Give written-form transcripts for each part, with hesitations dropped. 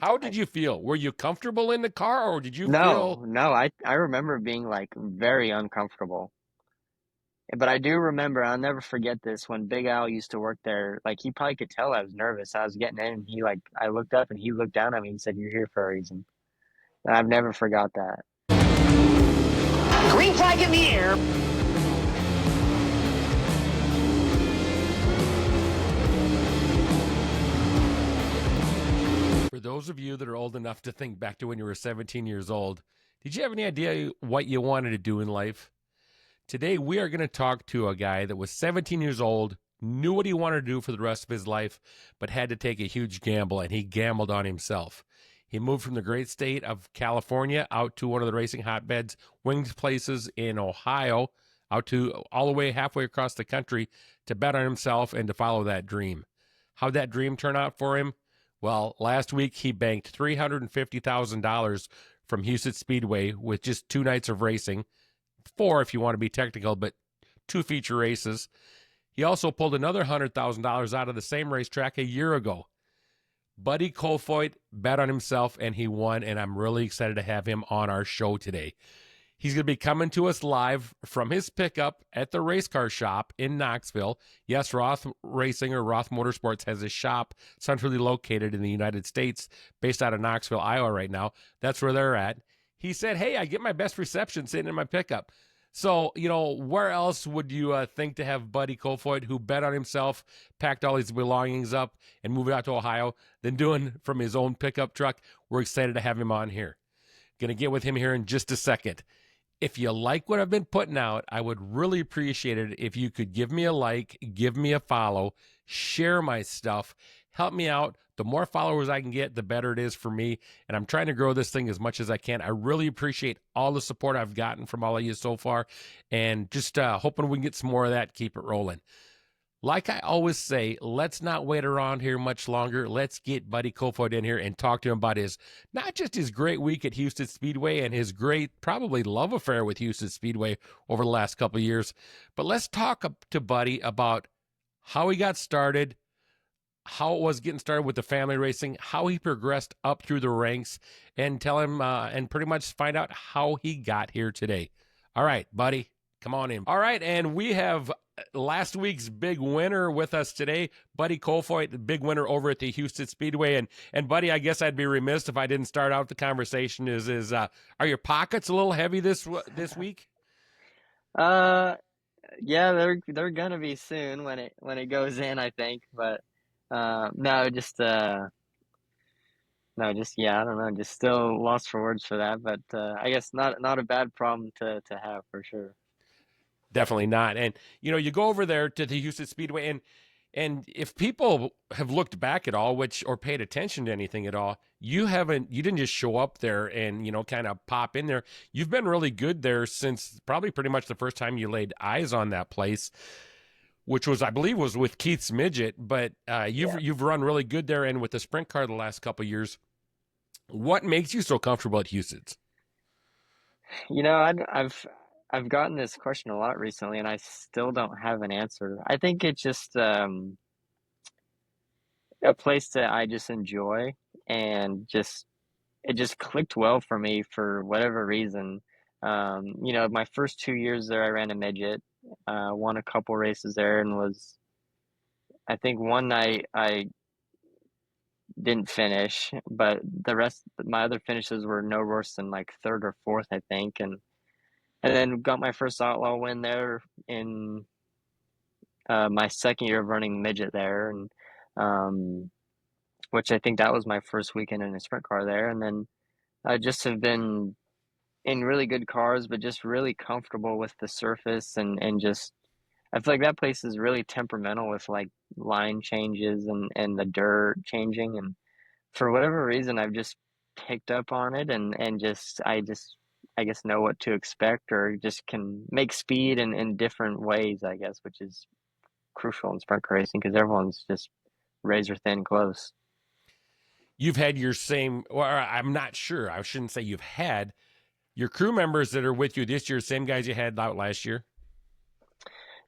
How I did you feel? Were you comfortable in the car, or did you feel? no, no, I remember being like very uncomfortable. But I do remember, I'll never forget this when Big Al used to work there. Like he probably could tell I was nervous. I was getting in, and he like I looked up and he looked down at me and said, "You're here for a reason." And I've never forgot that. Green flag in the air. For those of you that are old enough to think back to when you were 17 years old, did you have any idea what you wanted to do in life? Today, we are going to talk to a guy that was 17 years old, knew what he wanted to do for the rest of his life, but had to take a huge gamble, and he gambled on himself. He moved from the great state of California out to one of the racing hotbeds, winged places in Ohio, out to all the way halfway across the country to bet on himself and to follow that dream. How'd that dream turn out for him? Well, last week he banked $350,000 from Huset Speedway with just 2 nights of racing, four if you want to be technical, but two feature races. He also pulled another $100,000 out of the same racetrack a year ago. Buddy Kofoid bet on himself and he won, and I'm really excited to have him on our show today. He's going to be coming to us live from his pickup at the race car shop in Knoxville. Yes, Roth Racing or Roth Motorsports has a shop centrally located in the United States, based out of Knoxville, Iowa right now. That's where they're at. He said, hey, I get my best reception sitting in my pickup. So, where else would you think to have Buddy Kofoid, who bet on himself, packed all his belongings up, and moved out to Ohio, than doing from his own pickup truck? We're excited to have him on here. Going to get with him here in just a second. If you like what I've been putting out, I would really appreciate it if you could give me a like, give me a follow, share my stuff, help me out. The more followers I can get, the better it is for me. And I'm trying to grow this thing as much as I can. I really appreciate all the support I've gotten from all of you so far. And just hoping we can get some more of that, keep it rolling. Like I always say, let's not wait around here much longer. Let's get Buddy Kofoid in here and talk to him about not just his great week at Huset Speedway and his great, probably love affair with Huset Speedway over the last couple of years, but let's talk to Buddy about how he got started, how it was getting started with the family racing, how he progressed up through the ranks, and tell him and pretty much find out how he got here today. All right, Buddy, come on in. All right, and we have last week's big winner with us today, Buddy Kofoid, the big winner over at the Huset Speedway. And Buddy, I guess I'd be remiss if I didn't start out the conversation. Are your pockets a little heavy this week? Uh, yeah, they're gonna be soon when it goes in, I think. But no, just no, just yeah, I don't know, just still lost for words for that. But I guess not a bad problem to have for sure. Definitely not. And you go over there to the Huset Speedway, and if people have looked back at all, which or paid attention to anything at all, you didn't just show up there and kind of pop in there. You've been really good there since probably pretty much the first time you laid eyes on that place, which was, I believe, was with Keith's Midget. But Yeah. you've run really good there, and with the sprint car the last couple of years. What makes you so comfortable at Huset's? You know, I've gotten this question a lot recently, and I still don't have an answer. I think it's just a place that I just enjoy, and just it just clicked well for me for whatever reason. My first 2 years there, I ran a midget, won a couple races there, and was I think one night I didn't finish, but the rest my other finishes were no worse than like third or fourth, I think, and then got my first outlaw win there in my second year of running midget there, and um, which I think that was my first weekend in a sprint car there, and then I just have been in really good cars, but just really comfortable with the surface, and just I feel like that place is really temperamental with like line changes and the dirt changing, and for whatever reason I've just picked up on it, and just I guess know what to expect, or just can make speed in different ways, I guess, which is crucial in sprint car racing because everyone's just razor thin close. You've had your same, or I'm not sure. I shouldn't say you've had your crew members that are with you this year, same guys you had out last year.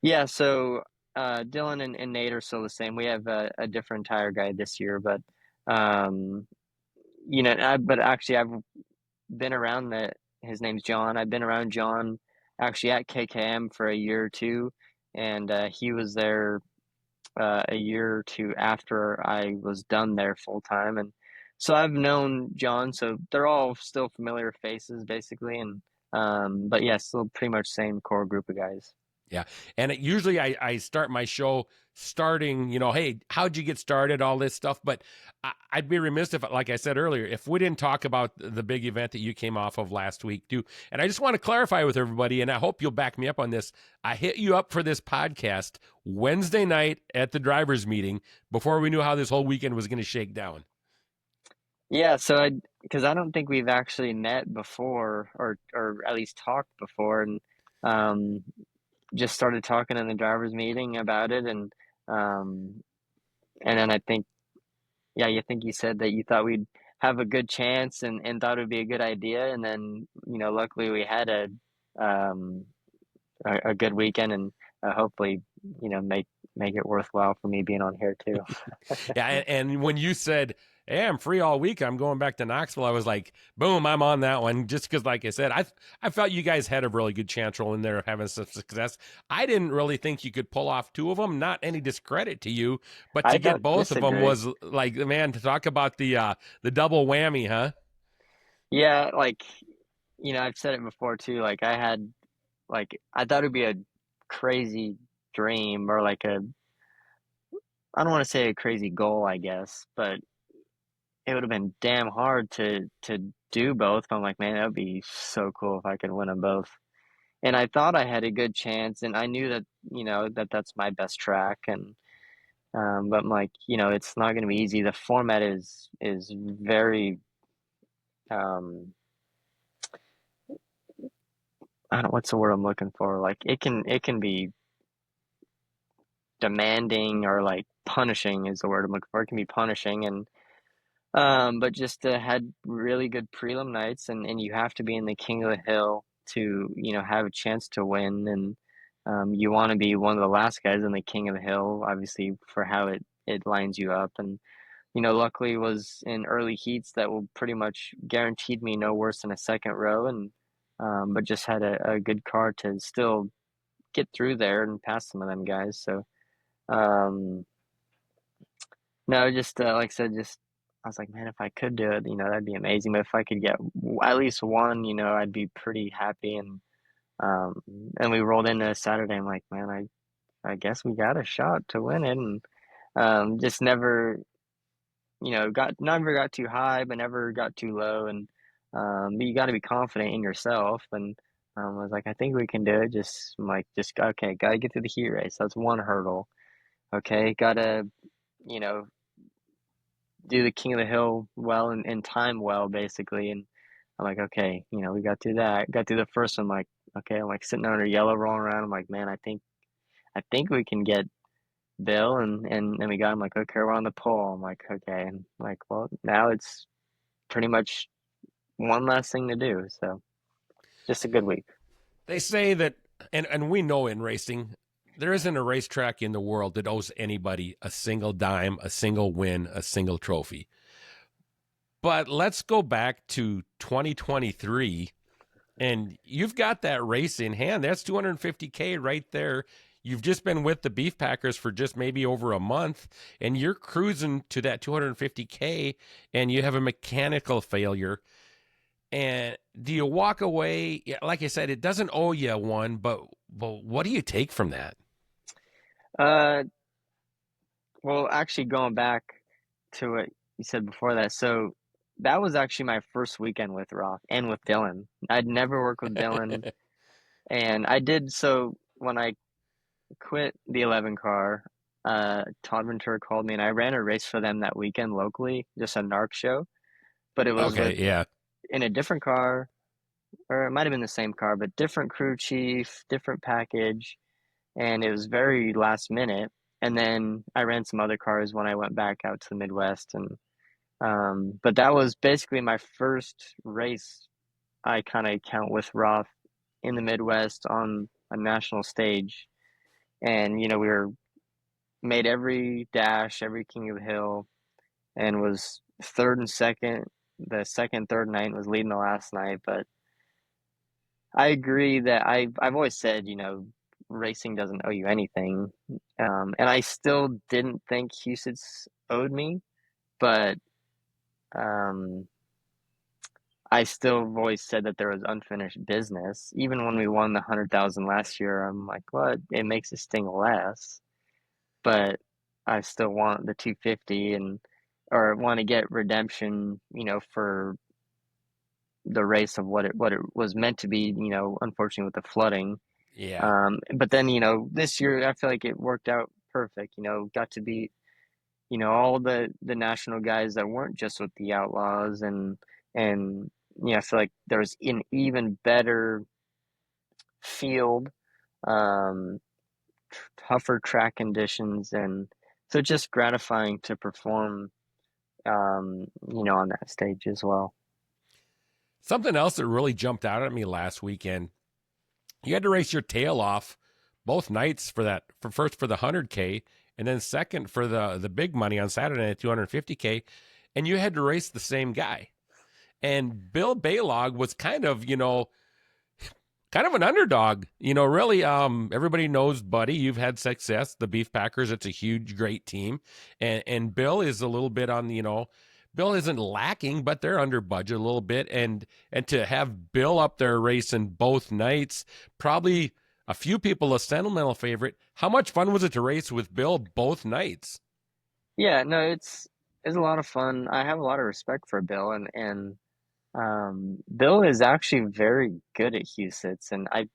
Yeah, so Dylan and Nate are still the same. We have a different tire guy this year, but um, but actually I've been around his name's John. I've been around John actually at KKM for a year or two, and he was there a year or two after I was done there full time, and so I've known John. So they're all still familiar faces, basically, and but yeah, still pretty much same core group of guys. Yeah. And usually I start my show starting, hey, how'd you get started? All this stuff. But I'd be remiss if, like I said earlier, if we didn't talk about the big event that you came off of last week, too. And I just want to clarify with everybody, and I hope you'll back me up on this. I hit you up for this podcast Wednesday night at the drivers' meeting before we knew how this whole weekend was going to shake down. Yeah, so because I don't think we've actually met before, or at least talked before, and um, just started talking in the drivers' meeting about it, um, and then I think, yeah, you think you said that you thought we'd have a good chance and thought it would be a good idea, and then luckily we had um, a good weekend, and hopefully make it worthwhile for me being on here too. Yeah, and when you said, "Hey, I'm free all week. I'm going back to Knoxville," I was like, "Boom, I'm on that one." Just because, like I said, I felt you guys had a really good chance roll in there of having some success. I didn't really think you could pull off two of them. Not any discredit to you, but I to get don't both of them disagree. was like, man, to talk about the double whammy, huh? Yeah, like I've said it before too. I thought it'd be a crazy dream, or like I don't want to say a crazy goal, I guess, but it would have been damn hard to do both. I'm like, man, that would be so cool if I could win them both. And I thought I had a good chance, and I knew that that's my best track, and but I'm like, it's not going to be easy. The format is very um I don't what's the word I'm looking for? Like it can be demanding, or like punishing is the word I'm looking for. It can be punishing, and but just had really good prelim nights, and you have to be in the king of the hill to have a chance to win, and you want to be one of the last guys in the king of the hill, obviously, for how it lines you up, and luckily was in early heats that will pretty much guaranteed me no worse than a second row, and but just had a good car to still get through there and pass some of them guys. So um, no, just like I said, just I was like, man, if I could do it, that'd be amazing. But if I could get at least one, I'd be pretty happy. Um, and we rolled into Saturday. I'm like, man, I guess we got a shot to win it, and just never, got never got too high, but never got too low. And but you got to be confident in yourself. And I was like, I think we can do it. Just I'm like, just okay, gotta get through the heat race. That's one hurdle. Okay, gotta you know do the king of the hill well, and time well, basically. And I'm like, okay, we got through that. Got through the first one. Like, okay, I'm like sitting under yellow, rolling around. I'm like, man, I think we can get Bill, and we got him. Like, okay, we're on the pole. I'm like, okay, and like, well, now it's pretty much one last thing to do. So just a good week. They say that, and we know in racing, there isn't a racetrack in the world that owes anybody a single dime, a single win, a single trophy. But let's go back to 2023, and you've got that race in hand. That's 250K right there. You've just been with the Beef Packers for just maybe over a month, and you're cruising to that 250K, and you have a mechanical failure. And do you walk away? Like I said, it doesn't owe you one, but what do you take from that? Uh, well, actually, going back to what you said before that, so that was actually my first weekend with Roth and with Dylan. I'd never worked with Dylan, and I did so when I quit the 11 car. Todd Ventura called me, and I ran a race for them that weekend locally, just a NARC show, but it was Okay, with yeah. in a different car, or it might have been the same car, but different crew chief, different package, and it was very last minute. And then I ran some other cars when I went back out to the Midwest, and but that was basically my first race I kind of count with Roth in the Midwest on a national stage. And we were made every dash, every King of the Hill, and was third and second the second, third night and was leading the last night. But I agree that I've always said, racing doesn't owe you anything. And I still didn't think Huset's owed me, but um, I still have always said that there was unfinished business. Even when we won the 100,000 last year, I'm like, what? It makes it sting less, but I still want the 250 and or want to get redemption, for the race of what it was meant to be, unfortunately with the flooding. Yeah. But then, this year I feel like it worked out perfect, got to beat, all the national guys that weren't just with the Outlaws and I feel like there's an even better field, um, tougher track conditions, and so just gratifying to perform, on that stage as well. Something else that really jumped out at me last weekend, you had to race your tail off both nights for first for the 100K and then second for the big money on Saturday at 250K, and you had to race the same guy. And Bill Baylog was kind of an underdog. Really, everybody knows Buddy. You've had success. The Beef Packers, it's a huge, great team. And Bill is a little bit on, Bill isn't lacking, but they're under budget a little bit. And to have Bill up there racing both nights, probably a few people a sentimental favorite. How much fun was it to race with Bill both nights? Yeah, no, it's a lot of fun. I have a lot of respect for Bill, and Bill is actually very good at Husets, and I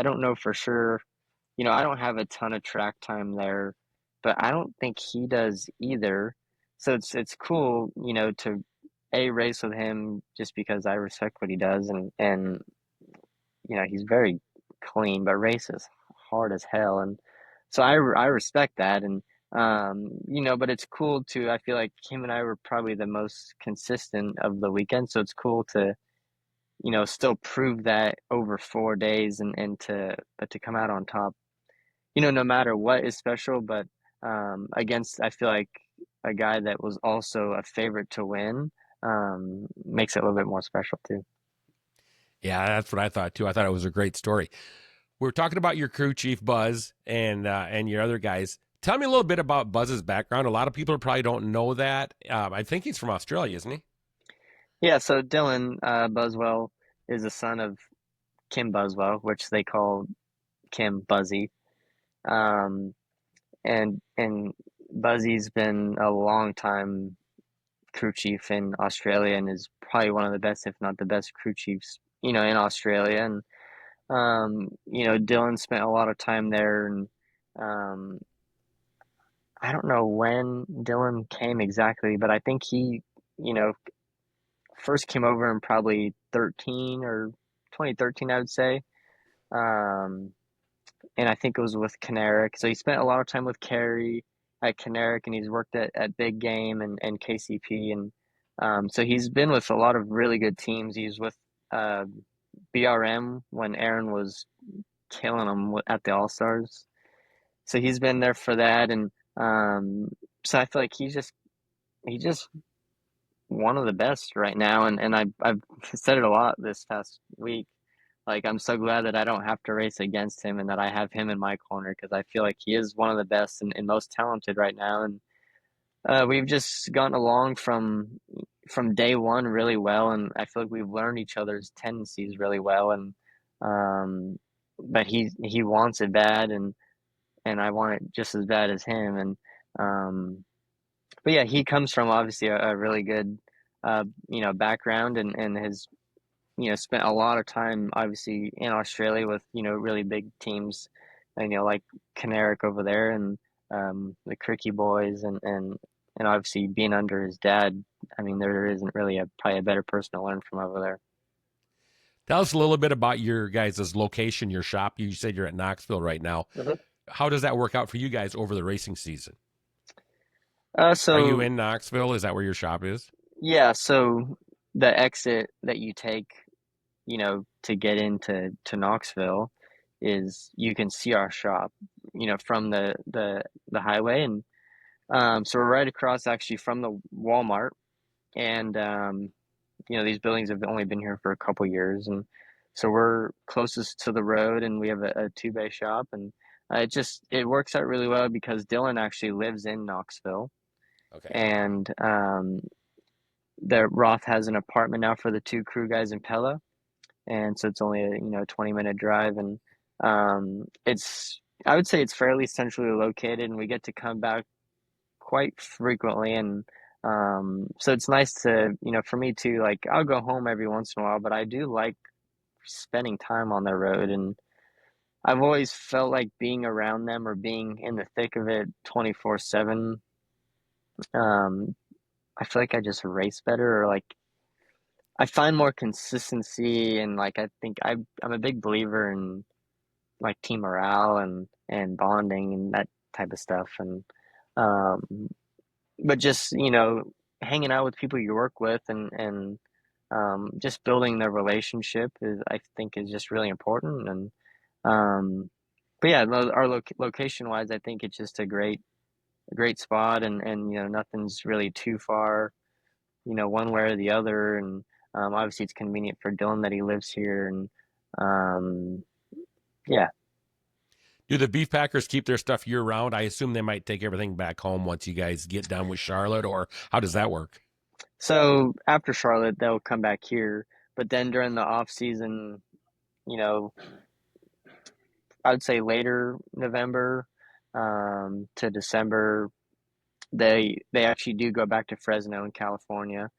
don't know for sure. I don't have a ton of track time there, but I don't think he does either. So it's cool, to a race with him just because I respect what he does, and he's very clean, but races hard as hell, and so I respect that, and but it's cool to. I feel like him and I were probably the most consistent of the weekend, so it's cool to still prove that over 4 days and to come out on top, no matter what is special, but against, I feel like a guy that was also a favorite to win, makes it a little bit more special too. Yeah, that's what I thought too. I thought it was a great story. We're talking about your crew chief Buzz and your other guys. Tell me a little bit about Buzz's background. A lot of people probably don't know that. I think he's from Australia, isn't he? Yeah, so Dylan Buswell is the son of Kim Buswell, which they call Kim Buzzy. Um, and Buzzy's been a long time crew chief in Australia and is probably one of the best, if not the best, crew chiefs, in Australia. And Dylan spent a lot of time there, and um, I don't know when Dylan came exactly, but I think he, you know, first came over in probably 13 or 2013, I would say. Um, and I think it was with Caneric. So he spent a lot of time with Kerry at Caneric, and he's worked at Big Game and KCP, and so he's been with a lot of really good teams. He's with uh, BRM when Aaron was killing him at the All Stars. So he's been there for that, and so I feel like he's just one of the best right now, and I've said it a lot this past week. Like, I'm so glad that I don't have to race against him and that I have him in my corner because I feel like he is one of the best and most talented right now. And we've just gotten along from day one really well, and I feel like we've learned each other's tendencies really well. And um, but he wants it bad, and I want it just as bad as him. And but yeah, he comes from obviously a really good background, and has spent a lot of time obviously in Australia with, really big teams, and, like Caneric over there, and the Cricky boys, and obviously being under his dad. I mean, there isn't really probably a better person to learn from over there. Tell us a little bit about your guys' location, your shop. You said you're at Knoxville right now. Mhm. How does that work out for you guys over the racing season? Are you So in Knoxville? Is that where your shop is? yeah, so the exit that you take, to get into Knoxville is you can see our shop, from the highway, and so we're right across actually from the Walmart, and these buildings have only been here for a couple years, and so we're closest to the road, and we have a two-bay shop, and it works out really well because Dylan actually lives in Knoxville, Okay. and the Roth has an apartment now for the two crew guys in Pella, and so it's only a 20-minute drive, and it's I would say it's fairly centrally located, and we get to come back quite frequently, and so it's nice to for me too, like I'll go home every once in a while, but I do like spending time on the road, and I've always felt like being around them or being in the thick of it 24/7. um I feel like I just race better, or like I find more consistency, and like I think I'm a big believer in like team morale and bonding and that type of stuff, and um but just hanging out with people you work with, and just building the relationship is I think is just really important, and um but yeah, our location wise, I think it's just a great spot, and nothing's really too far one way or the other, and obviously it's convenient for Dylan that he lives here, and um yeah. Do the beef packers keep their stuff year round? I assume they might take everything back home once you guys get done with Charlotte, or how does that work? So after Charlotte, they'll come back here, but then during the off season, you know, I would say later November to December, they actually do go back to Fresno in California,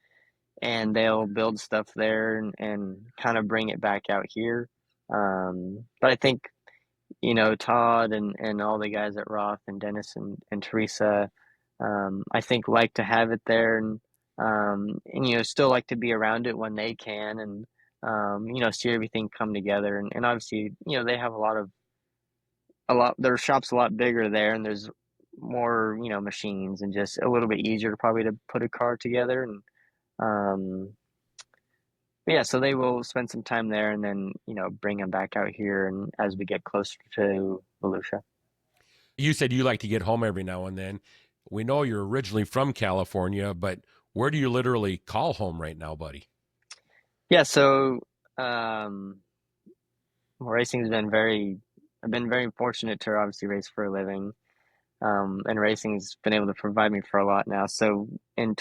and they'll build stuff there and kind of bring it back out here. But I think Todd and all the guys at Roth and Dennis and Teresa, I think like to have it there, and still like to be around it when they can, and see everything come together, and obviously they have their shop's a lot bigger there, and there's more machines, and just a little bit easier to probably to put a car together, and um but yeah, so they will spend some time there, and then bring them back out here, and as we get closer to Volusia. You said you like to get home every now and then. We know you're originally from California, but where do you literally call home right now, buddy? Yeah, so um, racing's been very. I've been very fortunate to obviously race for a living, and racing's been able to provide me for a lot now. So in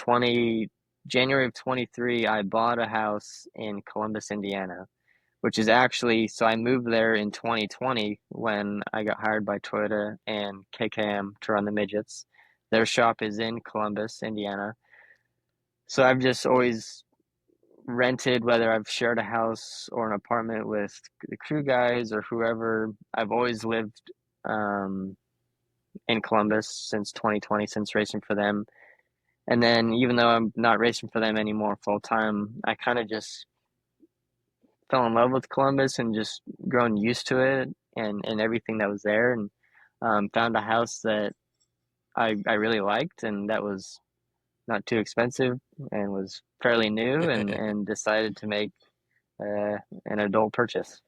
January of 23, I bought a house in Columbus, Indiana, which is actually so I moved there in 2020 when I got hired by Toyota and KKM to run the midgets. Their shop is in Columbus, Indiana. So I've just always rented, whether I've shared a house or an apartment with the crew guys or whoever. I've always lived um, in Columbus since 2020, since racing for them. And then even though I'm not racing for them anymore full time, I kind of just fell in love with Columbus and just grown used to it and everything that was there, and found a house that I really liked, and that was not too expensive and was fairly new, and decided to make an adult purchase.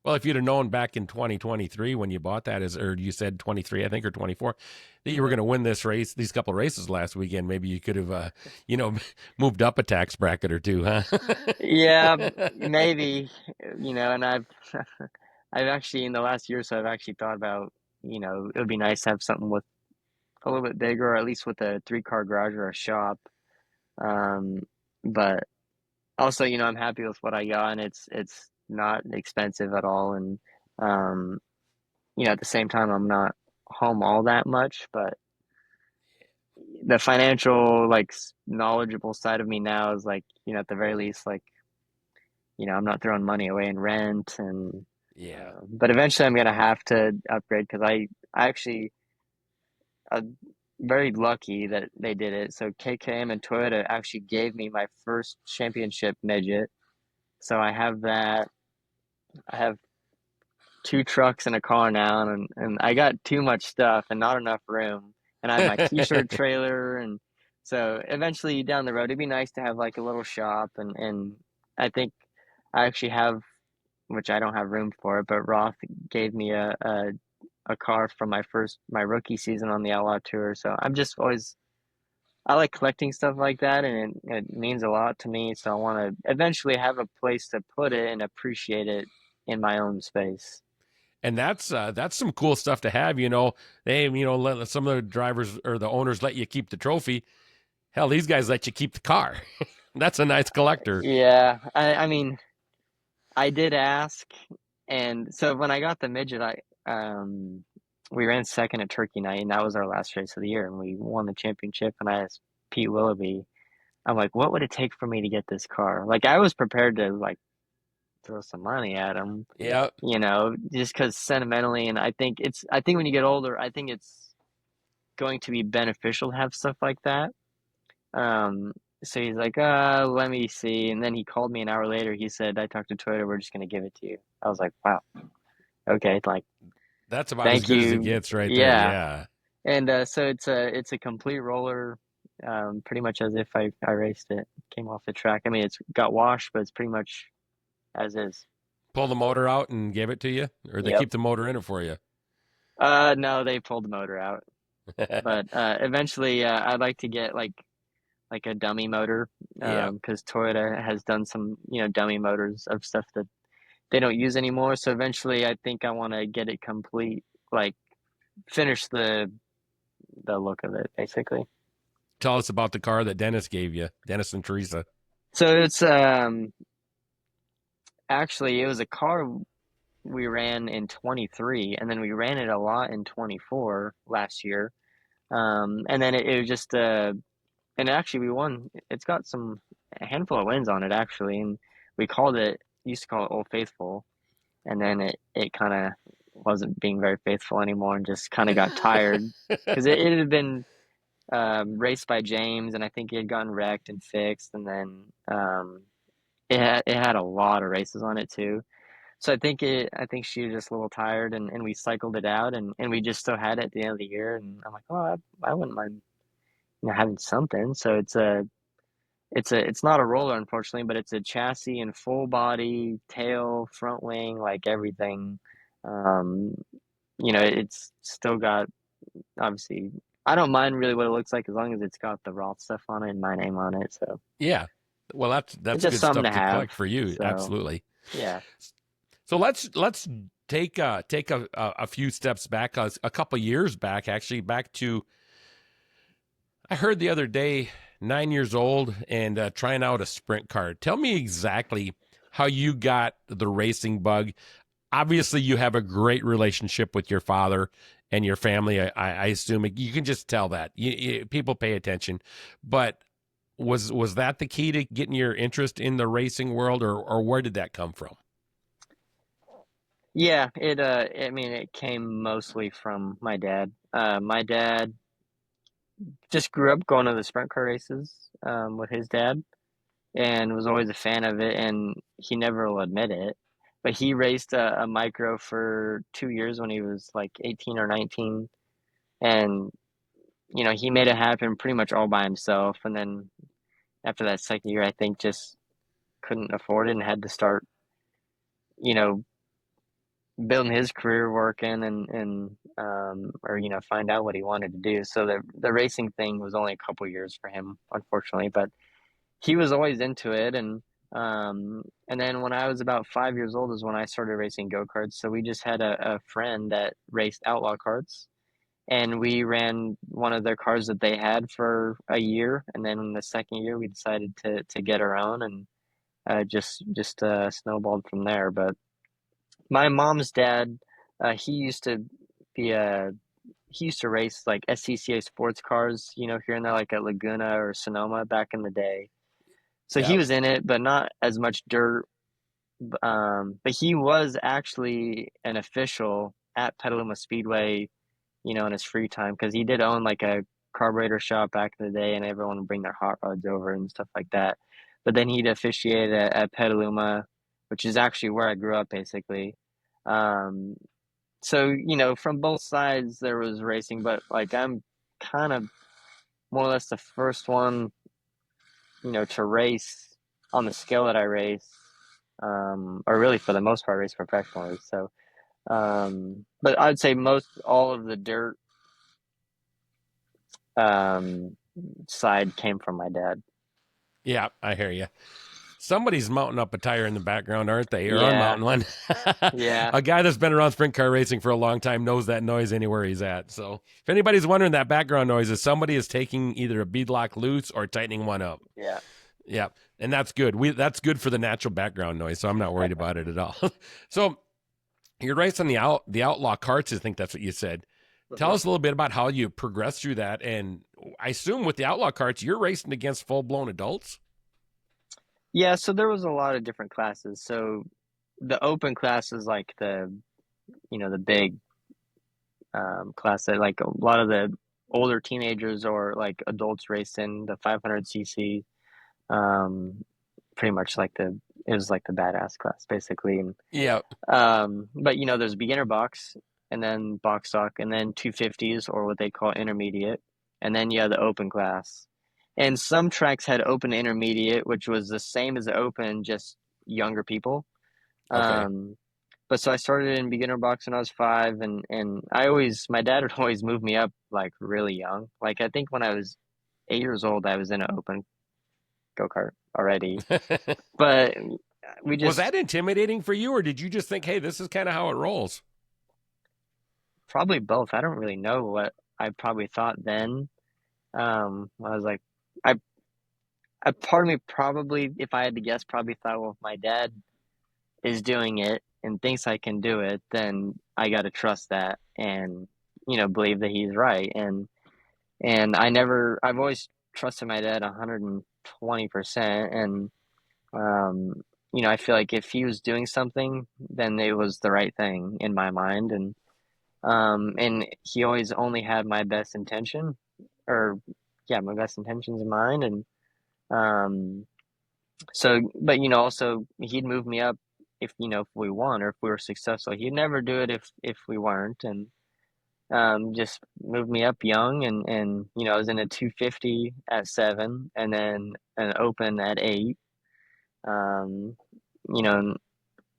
Well, if you'd have known back in 2023 when you bought that, or you said 23, I think, or 24, that you were going to win this race, these couple of races last weekend, maybe you could have, moved up a tax bracket or two, huh? Yeah, maybe, and I've actually in the last year or so I've actually thought about, it would be nice to have something with a little bit bigger, or at least with a three-car garage or a shop. Um, but also, I'm happy with what I got, and it's not expensive at all, and um, at the same time, I'm not home all that much, but the financial, like, knowledgeable side of me now is like, at the very least, like, I'm not throwing money away in rent, and Yeah. but eventually I'm gonna have to upgrade because I actually I'm very lucky that they did it. So KKM and Toyota actually gave me my first championship midget. So I have that. I have two trucks and a car now, and I got too much stuff and not enough room. And I have my t-shirt trailer, and so eventually down the road it'd be nice to have like a little shop, and I think I actually have, which I don't have room for it, but Roth gave me a car from my rookie season on the Outlaw Tour. So I'm just always I like collecting stuff like that, and it means a lot to me. So I want to eventually have a place to put it and appreciate it in my own space. And that's some cool stuff to have. You know, they let some of the drivers or the owners let you keep the trophy. Hell, these guys let you keep the car. That's a nice collector. Yeah, I mean, I did ask, and so when I got the midget, we ran second at Turkey Night, and that was our last race of the year, and we won the championship. And I asked Pete Willoughby, I'm like, what would it take for me to get this car? Like, I was prepared to like throw some money at him, Yeah, just because sentimentally, and I think when you get older, I think it's going to be beneficial to have stuff like that. Um, so he's like, let me see. And then he called me an hour later. He said, I talked to Toyota. We're just going to give it to you. I was like, wow, okay. Like, that's about as thank good as it you. gets right there. Yeah. Yeah. And so it's a complete roller, pretty much as if I raced it, came off the track. I mean, it's got washed, but it's pretty much as is. Pull the motor out and give it to you, or they Yep. keep the motor in it for you. No, they pulled the motor out. But eventually, I'd like to get like a dummy motor, Yeah. because Toyota has done some, dummy motors of stuff that they don't use anymore. So eventually, I think I want to get it complete, like finish the look of it, basically. Tell us about the car that Dennis gave you, Dennis and Teresa. So it's actually it was a car we ran in 23, and then we ran it a lot in 24 last year. And then it was just and actually we won. It's got a handful of wins on it actually, and we used to call it Old Faithful, and then it kind of wasn't being very faithful anymore, and just kind of got tired because it had been raced by James, and I think it had gotten wrecked and fixed, and then it had a lot of races on it too. So I think she was just a little tired, and we cycled it out, and we just still had it at the end of the year, and I'm like, oh, I wouldn't mind, having something. So it's not a roller, unfortunately, but it's a chassis and full body, tail, front wing, like everything. Um, it's still got, obviously, I don't mind really what it looks like as long as it's got the Roth stuff on it and my name on it. So Yeah. Well, it's that's just good something stuff to to have. collect for you. So Absolutely. yeah. So let's take a few steps back, a couple years back, actually, back to I heard the other day, 9 years old and trying out a sprint car. Tell me exactly how you got the racing bug. Obviously, you have a great relationship with your father and your family. I assume you can just tell that people pay attention. But was that the key to getting your interest in the racing world, or where did that come from? Yeah, I mean it came mostly from my dad. My dad just grew up going to the sprint car races with his dad, and was always a fan of it, and he never will admit it. But he raced a micro for 2 years when he was like 18 or 19, and he made it happen pretty much all by himself. And then after that second year, I think just couldn't afford it and had to start, you know, building his career working, and or find out what he wanted to do. So the racing thing was only a couple years for him, unfortunately, but he was always into it. And then when I was about 5 years old is when I started racing go-karts. So we just had a friend that raced outlaw karts, and we ran one of their cars that they had for a year, and then in the second year we decided to get our own, and just snowballed from there. But my mom's dad, he used to be a he used to race like SCCA sports cars, here and there, like at Laguna or Sonoma back in the day. So he Yeah. was in it, but not as much dirt. But he was actually an official at Petaluma Speedway, in his free time, because he did own like a carburetor shop back in the day, and everyone would bring their hot rods over and stuff like that. But then he'd officiate at Petaluma, which is actually where I grew up, basically. Um, so, from both sides there was racing, but like I'm kind of more or less the first one, to race on the scale that I race, or really for the most part race professionally. So, but I'd say most all of the dirt, side came from my dad. Yeah, I hear you. Somebody's mounting up a tire in the background, aren't they? Or Yeah, unmounting one. yeah, A guy that's been around sprint car racing for a long time knows that noise anywhere he's at. So if anybody's wondering, that background noise is somebody is taking either a beadlock loose or tightening one up. yeah. Yeah, and that's good. That's good for the natural background noise, so I'm not worried about it at all. So you're racing the outlaw carts. I think that's what you said. Tell Mhm. us a little bit about how you progressed through that, and I assume with the outlaw carts, you're racing against full blown adults. Yeah, so there was a lot of different classes. So the open class is like the big class that like a lot of the older teenagers or like adults race in the 500cc. Um, Pretty much like it was like the badass class basically. And Yeah. but there's beginner box and then box stock and then 250s or what they call intermediate, and then you have the open class. And some tracks had open intermediate, which was the same as the open, just younger people. Okay. Um, but so I started in beginner box when I was 5, and my dad would always move me up like really young. Like I think when I was 8 years old, I was in an open go-kart already. But we Was just that intimidating for you, or did you just think, hey, this is kind of how it rolls? probably both. I don't really know what I probably thought then. I was like, I, part of me probably, if I had to guess, probably thought, well, if my dad is doing it and thinks I can do it, then I got to trust that and believe that he's right. And I've always trusted my dad 120%. And I feel like if he was doing something, then it was the right thing in my mind. And he always only had my best intention, or yeah, my best intentions in mind. And um, so, but also he'd move me up if we won or if we were successful. He'd never do it if we weren't, and just moved me up young. And I was in a 250 at 7, and then an open at 8. Um, and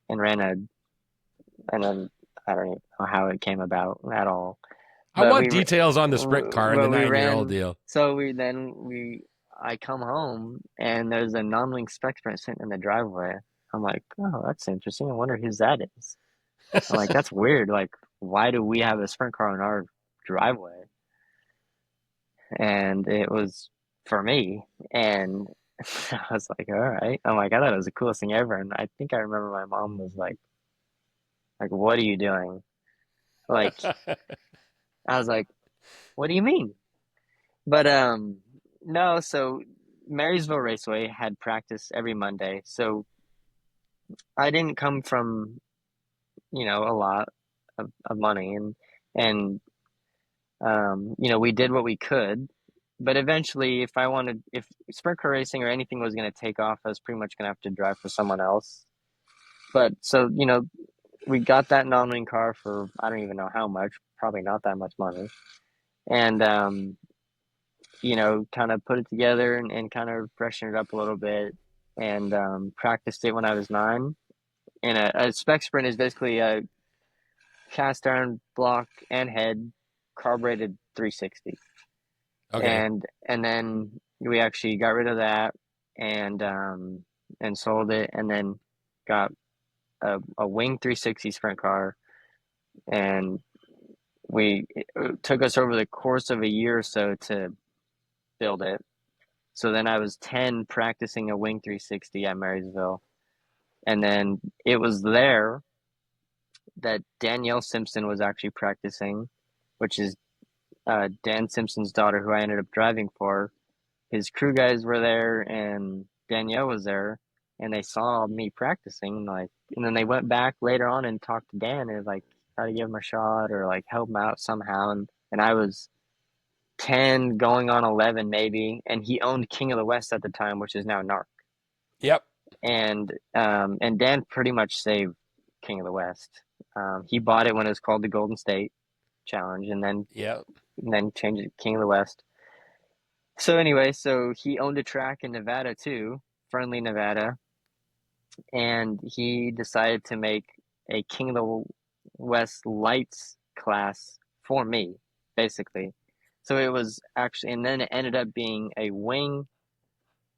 ran and then I don't even know how it came about at all. I But want details on the sprint car and the we 9-year-old ran. deal. So I come home and there's a non-link spec sprint sitting in the driveway. I'm like, oh, that's interesting. I wonder whose that is. I'm like, that's weird. Like, why do we have a sprint car in our driveway? And it was for me. And I was like, all right. I'm like, I thought it was the coolest thing ever. And I think I remember my mom was like, what are you doing? Like, I was like, what do you mean? But no, so Marysville Raceway had practice every Monday. So I didn't come from, a lot of money, and we did what we could. But eventually, if sprint car racing or anything was going to take off, I was pretty much going to have to drive for someone else. But so, we got that non-wing car for I don't even know how much, probably not that much money. And kind of put it together and kind of freshen it up a little bit, and practiced it when I was 9. And a spec sprint is basically a cast iron block and head carbureted 360. Okay. And then we actually got rid of that and sold it, and then got a wing 360 sprint car. And it took us over the course of a year or so to build it. So then I was 10 practicing a wing 360 at Marysville. And then it was there that Danielle Simpson was actually practicing, which is Dan Simpson's daughter, who I ended up driving for. His crew guys were there, and Danielle was there, and they saw me practicing, like, and then they went back later on and talked to Dan and like try to give him a shot or like help him out somehow. And I was 10, going on 11 maybe, and he owned King of the West at the time, which is now NARC. Yep. And Dan pretty much saved King of the West. He bought it when it was called the Golden State Challenge, Yep. and then changed it to King of the West. So anyway, so he owned a track in Nevada too, Friendly, Nevada, and he decided to make a King of the West lights class for me, basically. So it was actually, and then it ended up being a wing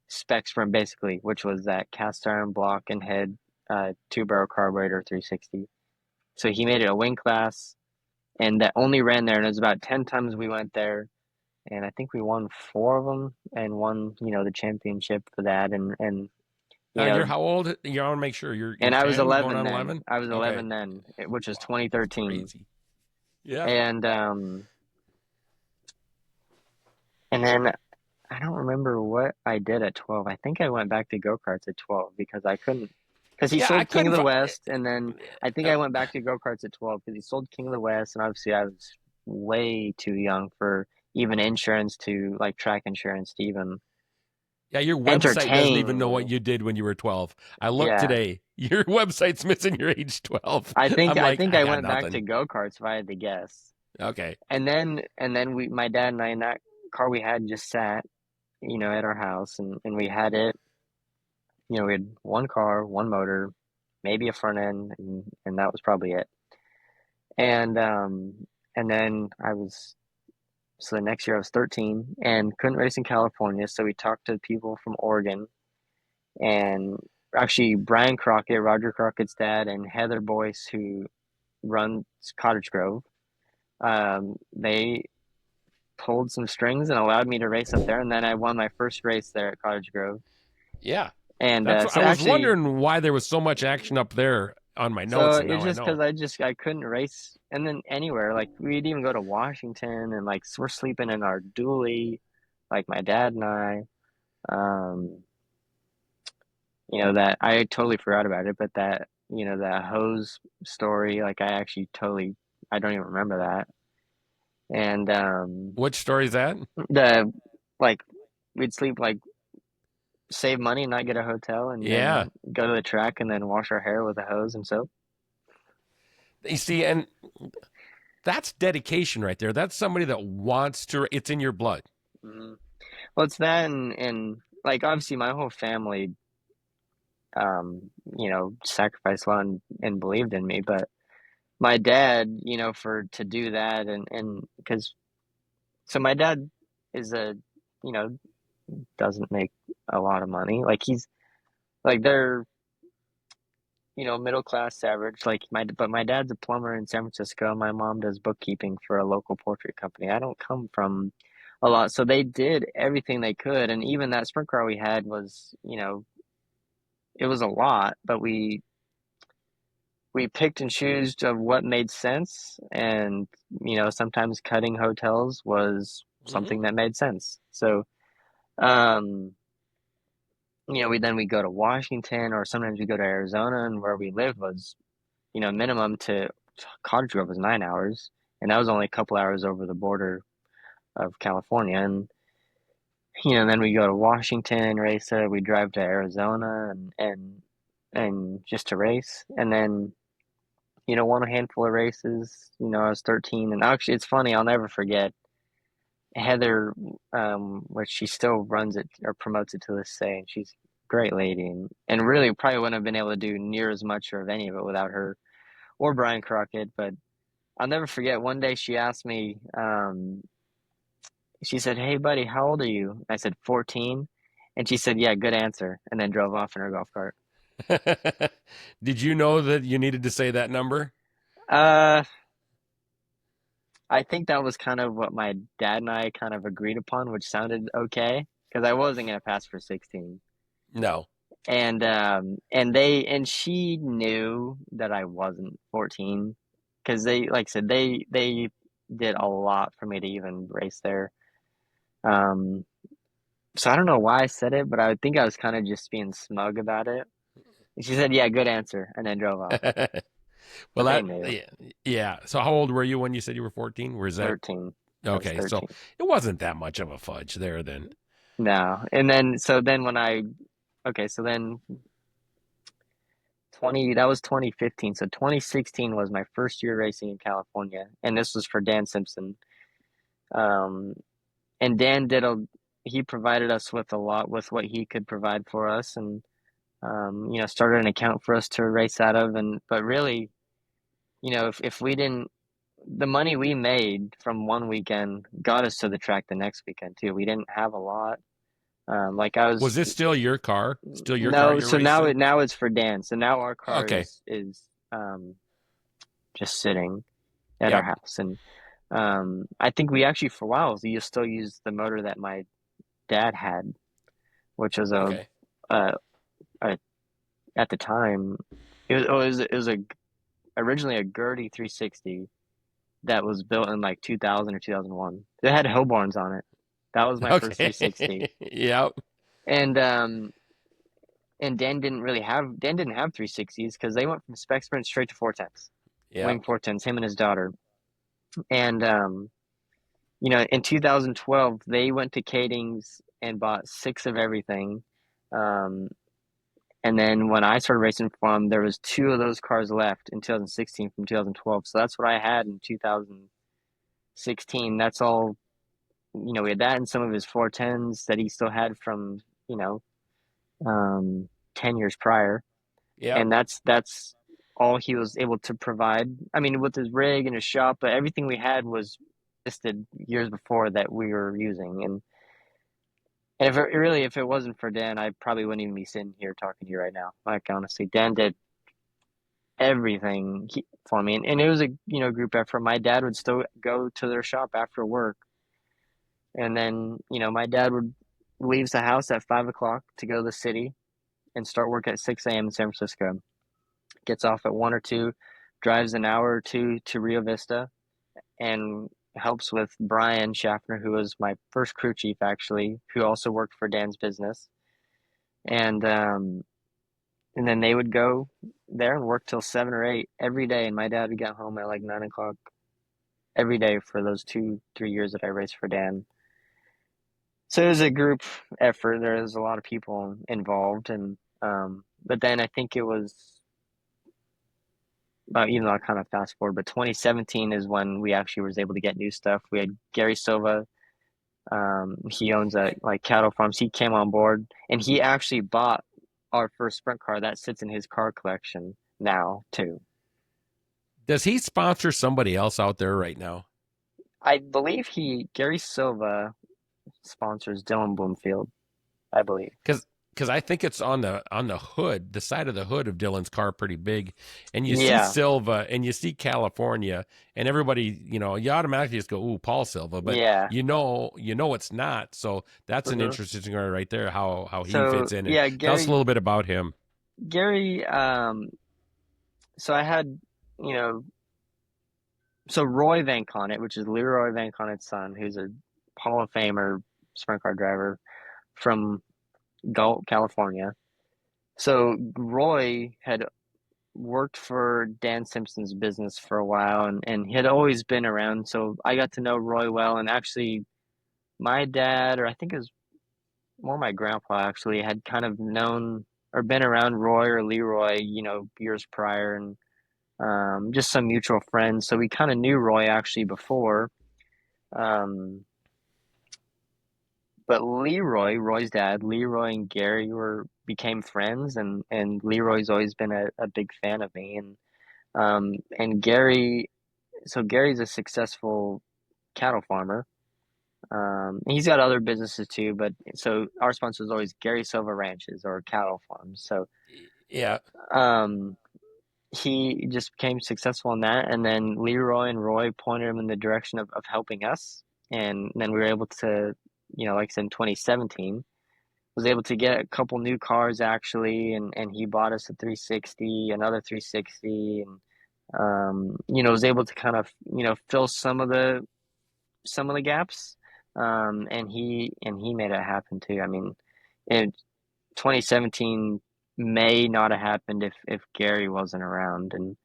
specs from basically, which was that cast iron block and head, two barrel carburetor 360. So he made it a wing class, and that only ran there, and it was about 10 times we went there, and I think we won four of them and won, the championship for that, and you Now know, you're how old? You want to make sure you're and I was 10, going 11 on then. 11. I was Okay. 11 then, which was Wow, that's 2013, crazy. Yeah. and and then I don't remember what I did at 12. I think I went back to go-karts at 12 because I couldn't, because he Yeah, I sold King of couldn't the find. West, and then I think Uh, I went back to go-karts at 12 because he sold King of the West, and obviously I was way too young for even insurance to like track insurance to even yeah, your website doesn't even entertain know what me. you did when you were 12. I looked Yeah. today. Your website's missing your age 12. I think I'm I like, think I I got went back to nothing. go-karts if I had to guess. Okay. And then my dad and I in that car we had just sat, at our house, and we had it, we had one car, one motor, maybe a front end, and that was probably it. And and then so the next year I was 13 and couldn't race in California, so we talked to people from Oregon, and actually Brian Crockett, Roger Crockett's dad, and Heather Boyce, who runs Cottage Grove. They pulled some strings and allowed me to race up there, and then I won my first race there at Cottage Grove. Yeah. And That's what so I was actually, wondering why there was so much action up there on my so notes, and it's now I just because know. I couldn't race, and then anywhere like we'd even go to Washington, and like we're sleeping in our dually, like my dad and I. Um, that I totally forgot about it, but that that hose story, like I don't even remember that. And Which story is that? the like we'd sleep like save money, not get a hotel, Yeah. and go to the track and then wash our hair with a hose and soap. You see, and that's dedication right there. That's somebody that wants to, it's in your blood. Hmm. Well, it's that, and like obviously my whole family, sacrificed a lot and believed in me, but my dad, for to do that, and because so my dad is you know, doesn't make a lot of money. Like he's like they're middle class average. But my dad's a plumber in San Francisco. My mom does bookkeeping for a local portrait company. I don't come from a lot, so they did everything they could, and even that sprint car we had was, it was a lot, but we picked and chose of what made sense, and sometimes cutting hotels was Hmm. something that made sense. So, um, we go to Washington, or sometimes we go to Arizona, and where we lived was, minimum to Cottage Grove was 9 hours, and that was only a couple hours over the border of California. And then we go to Washington, race it. We drive to Arizona, and just to race, and then won a handful of races. I was 13, and actually, it's funny. I'll never forget Heather, which she still runs it or promotes it to this day, and she's a great lady, and really probably wouldn't have been able to do near as much or of any of it without her or Brian Crockett. But I'll never forget one day she asked me, she said, "Hey, buddy, how old are you?" I said, 14. And she said, "Yeah, good answer," and then drove off in her golf cart. Did you know that you needed to say that number? Uh, I think that was kind of what my dad and I kind of agreed upon, which sounded okay because I wasn't gonna pass for 16. No. And she knew that I wasn't 14 because they, like I said, they did a lot for me to even race there. Um, so I don't know why I said it, but I think I was kind of just being smug about it. And she said, "Yeah, good answer," and then drove off. Well, But they that, knew. yeah, yeah. So, how old were you when you said you were 14? Was that 13. I was okay? So, 13. it wasn't that much of a fudge there then. No. And then so then when I okay, so then that was 2015. So 2016 was my first year racing in California, and this was for Dan Simpson. Um, and Dan he provided us with a lot with what he could provide for us, and started an account for us to race out of. And but really, if we didn't, the money we made from one weekend got us to the track the next weekend too. We didn't have a lot. Like I Was was this still your car? Still your car no, you're so now racing? now it's for Dan. So now our car Okay. is just sitting at our Yep. house, and I think we actually for a while you still use the motor that my dad had, which was Okay. a, a at the time it was a originally a Gertie 360 that was built in like 2000 or 2001. It had Hobart on it. That was my first Okay. 360. Yep. And Dan didn't have 360s because they went from spec sprint straight to 410s, Yep. wing 410s, him and his daughter. And in 2012 they went to Kading's and bought six of everything. Um, and then when I started racing for them, there was two of those cars left in 2016 from 2012. So that's what I had in 2016. That's all, we had that and some of his 410s that he still had from, you know, 10 years prior. Yep. And that's all he was able to provide. I mean, with his rig and his shop, but everything we had was listed years before that we were using. And if it wasn't for Dan, I probably wouldn't even be sitting here talking to you right now. Like honestly, Dan did everything for me, and it was a group effort. My dad would still go to their shop after work, and then my dad would leaves the house at 5 o'clock to go to the city and start work at 6 a.m. in San Francisco. Gets off at 1 or 2, drives an hour or two to Rio Vista, and helps with Brian Schaffner, who was my first crew chief actually, who also worked for Dan's business, and and then they would go there and work till 7 or 8 every day, and my dad would get home at like 9 o'clock every day for those 2 3 years that I raced for Dan. So it was a group effort. There was a lot of people involved, and but then I think it was even though I kind of fast forward, but 2017 is when we actually was able to get new stuff. We had Gary Silva. He owns a like cattle farms. He came on board, and he actually bought our first sprint car that sits in his car collection now too. Does he sponsor somebody else out there right now? I believe Gary Silva sponsors Dylan Bloomfield, I believe. Because I think it's on the hood, the side of the hood of Dylan's car, pretty big, and you see Yeah, Silva and you see California, and everybody, you automatically just go, "Ooh, Paul Silva," but yeah. it's not. So that's an hmm interesting story right there. How he So fits in, and yeah, tell us a little bit about him. Gary. So I had, you know, so Roy Van Connet, which is Leroy Van Connet's son, who's a Hall of Famer sprint car driver from Galt, California. So Roy had worked for Dan Simpson's business for a while, and he had always been around. So I got to know Roy well. And actually, my dad, or I think it was more my grandpa, actually had kind of known or been around Roy or Leroy, years prior, and just some mutual friends. So we kind of knew Roy actually before. Um, but Roy's dad, Leroy and Gary were became friends, and Leroy's always been a big fan of me, and Gary's a successful cattle farmer. He's got other businesses too, but so our sponsor is always Gary Silva Ranches or cattle farms. So Yeah. um, he just became successful in that, and then Leroy and Roy pointed him in the direction of helping us, and then we were able to, like I said, in 2017, was able to get a couple new cars actually, and he bought us a 360, another 360, and was able to kind of fill some of the gaps, and he made it happen too. I mean, in 2017 may not have happened if Gary wasn't around, and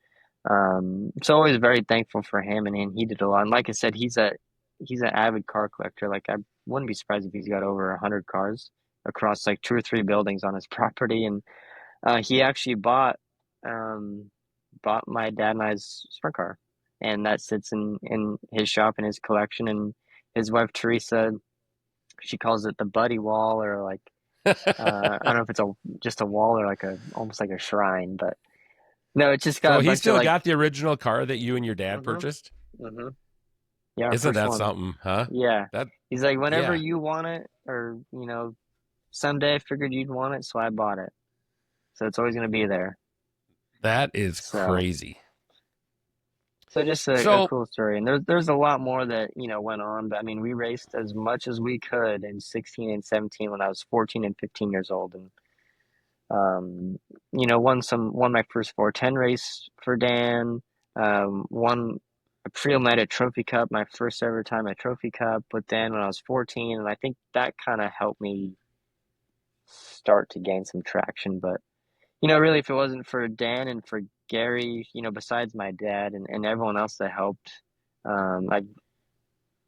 so always very thankful for him, and he did a lot. And like I said, he's an avid car collector. Like I wouldn't be surprised if he's got over 100 cars across like 2 or 3 buildings on his property, and he actually bought my dad and I's sprint car, and that sits in his shop in his collection. And his wife Teresa, she calls it the buddy wall, or like I don't know if it's just a wall or like a almost like a shrine, but no, it's just got So a he bunch of still like got the original car that you and your dad hmm purchased. hmm Yeah, Isn't first that one. something, huh? Yeah. That, He's like, whenever yeah, you want it, or, someday I figured you'd want it, so I bought it. So it's always going to be there. that is So, crazy. so just a So cool story. And there's a lot more that, went on. But I mean, we raced as much as we could in 16 and 17 when I was 14 and 15 years old. And, um, won my first 410 race for Dan. Won a pre-med at Trophy Cup, my first ever time at Trophy Cup with Dan when I was 14. And I think that kind of helped me start to gain some traction. But, really, if it wasn't for Dan and for Gary, besides my dad and everyone else that helped, I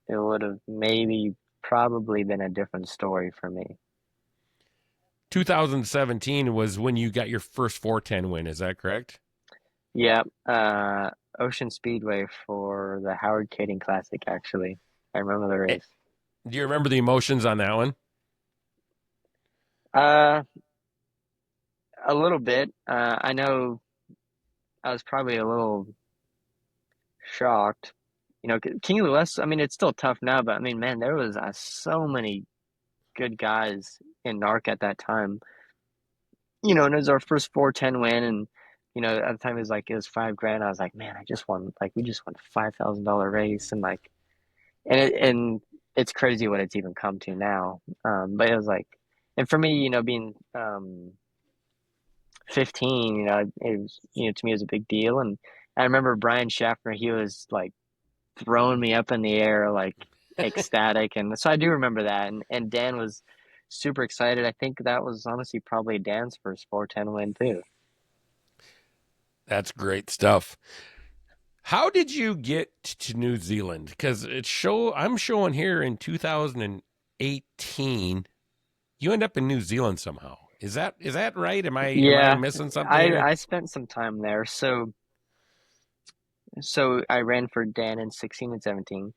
it would have maybe probably been a different story for me. 2017 was when you got your first 410 win. Is that correct? Yeah, Ocean Speedway for the Howard Kading Classic, actually. I remember the Eh, race. Do you remember the emotions on that one? Uh, a little bit. I know I was probably a little shocked. King of the West, I mean, it's still tough now, but I mean, man, there was so many good guys in NARC at that time. And it was our first 410 win, and at the time it was 5 grand. I was like, man, I just won, like, we just won a $5,000 race, and like, and it's crazy what it's even come to now. But it was like, and for me, being 15, it was, to me, it was a big deal. And I remember Brian Schaffner, he was like throwing me up in the air, like ecstatic. And so I do remember that. And Dan was super excited. I think that was honestly probably Dan's first 410 win too. That's great stuff. How did you get to New Zealand? Because I'm showing here in 2018, you end up in New Zealand somehow. Is that right? Am I Yeah, missing something I here? I spent some time there. So I ran for Dan in 16 and 17.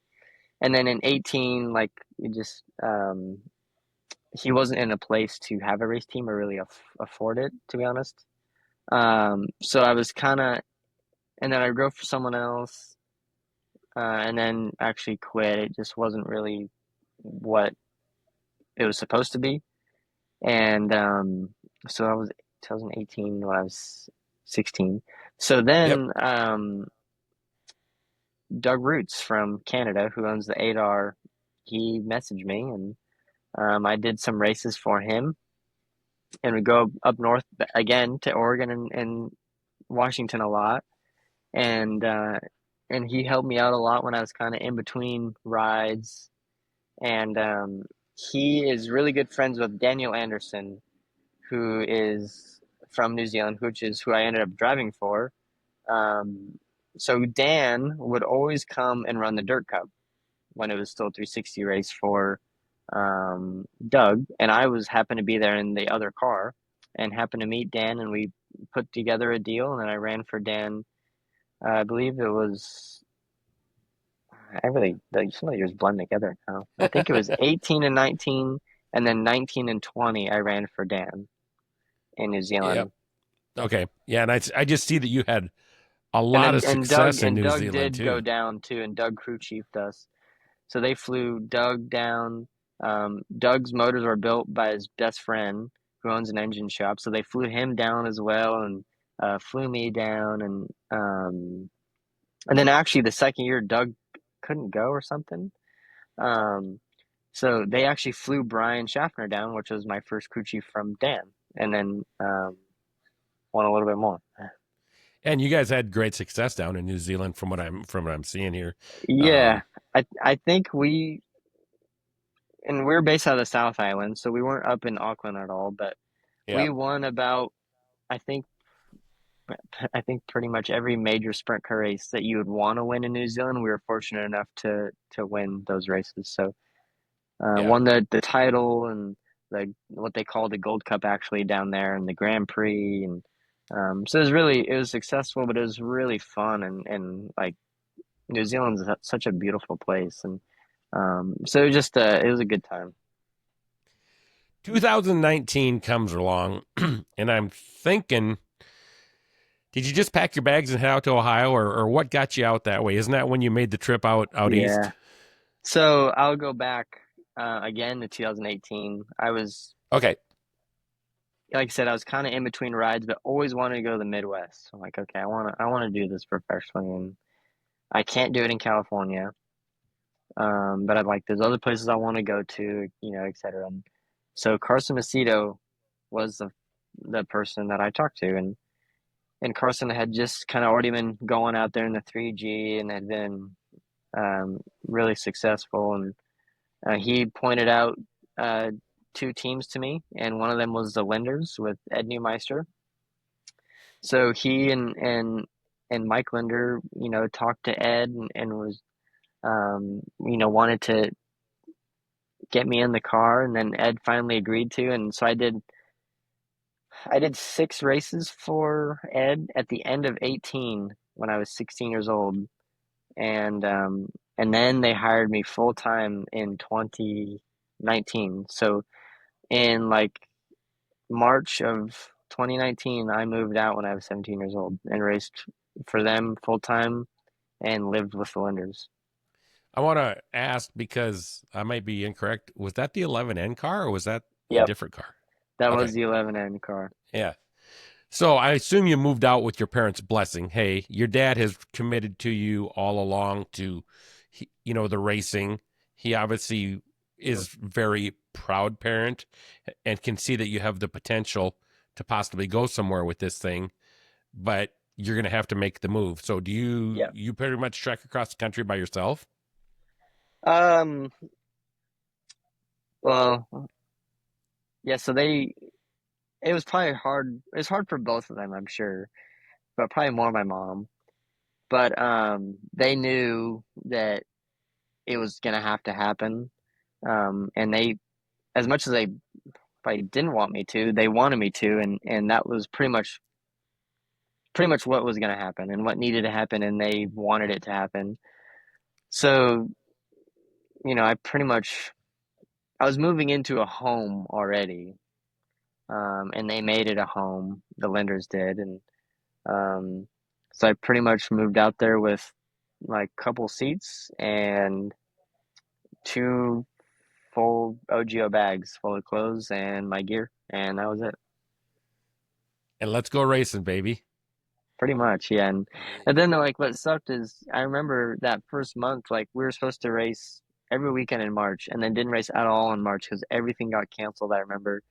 And then in 18, like it just he wasn't in a place to have a race team or really afford it, to be honest. So I was kind of, and then I drove for someone else, and then actually quit. It just wasn't really what it was supposed to be. And so I was 2018 when I was 16. So Yep. then Doug Roots from Canada, who owns the 8R, he messaged me, and I did some races for him, and we go up north again to Oregon and Washington a lot, and he helped me out a lot when I was kind of in between rides, and he is really good friends with Daniel Anderson, who is from New Zealand, which is who I ended up driving for. Um, so Dan would always come and run the Dirt Cup when it was still a 360 race for Doug, and I was happened to be there in the other car and happened to meet Dan, and we put together a deal, and then I ran for Dan. I believe it was. I really some of the years blend together now. I think it was 18 and 19, and then 19 and 20. I ran for Dan in New Yep. Zealand, Okay. Yeah, and I just see that you had a and lot then of success in New Doug Zealand did go too. down too, and Doug crew chiefed us. So they flew Doug down. Doug's motors were built by his best friend who owns an engine shop. So they flew him down as well, and flew me down. And then actually the second year, Doug couldn't go or something. Um, so they actually flew Brian Schaffner down, which was my first crew chief from Dan, and then won a little bit more. And you guys had great success down in New Zealand from what I'm seeing here. Yeah, Um, I think and we're based out of the South Island, so we weren't up in Auckland at all, but yeah. we won about I think pretty much every major sprint car race that you would want to win in New Zealand, we were fortunate enough to win those races. So Yeah. won the title and the what they call the Gold Cup actually down there and the Grand Prix, and so it was successful, but it was really fun, and like New Zealand's such a beautiful place, and so it was a good time. 2019 comes along, and I'm thinking, Did you just pack your bags and head out to Ohio, or what got you out that way? Isn't that when you made the trip out Yeah. east? So I'll go back again to 2018. I was, Okay. like I said, I was kind of in between rides, but always wanted to go to the Midwest. I'm like, okay, I want to do this professionally, and I can't do it in California. But I'd like there's other places I want to go to, et cetera. And so Carson Macedo was the person that I talked to, and Carson had just kind of already been going out there in the 3G and had been really successful. And he pointed out uh, two teams to me, and one of them was the Lenders with Ed Neumeister. So he and Mike Linder, talked to Ed and was, wanted to get me in the car, and then Ed finally agreed to, and so I did 6 races for Ed at the end of 18 when I was 16 years old, and then they hired me full time in 2019. So in like March of 2019, I moved out when I was 17 years old and raced for them full time and lived with the Lenders. I want to ask because I might be incorrect. Was that the 11N car or was that a Yep, different car? that Okay. was the 11N car. Yeah. So I assume you moved out with your parents' blessing. Hey, your dad has committed to you all along to, the racing. He obviously is very proud parent and can see that you have the potential to possibly go somewhere with this thing, but you're going to have to make the move. So do you Yeah. you pretty much trek across the country by yourself? Um, well, yeah, so it was probably hard. It was hard for both of them, I'm sure, but probably more my mom. But they knew that it was gonna have to happen. And they, as much as they probably didn't want me to, they wanted me to, and that was pretty much what was gonna happen and what needed to happen, and they wanted it to happen. So, I pretty much I was moving into a home already, and they made it a home. The Lenders did, and Um, so I pretty much moved out there with like couple seats and two full OGO bags full of clothes and my gear, and that was it. And let's go racing, baby. Pretty much, yeah. And then like what sucked is I remember that first month, like we were supposed to race every weekend in March, and then didn't race at all in March because everything got canceled. I remember.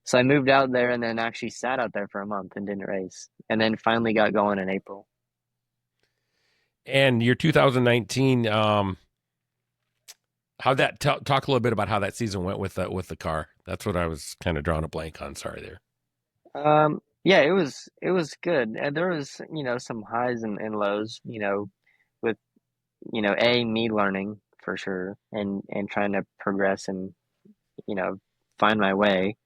So I moved out there and then actually sat out there for a month and didn't race, and then finally got going in April. And your 2019, how that talk a little bit about how that season went with the car. That's what I was kind of drawing a blank on. Sorry there. Yeah, it was good. And there was, some highs and lows, with, me learning for sure and trying to progress and, you know, find my way.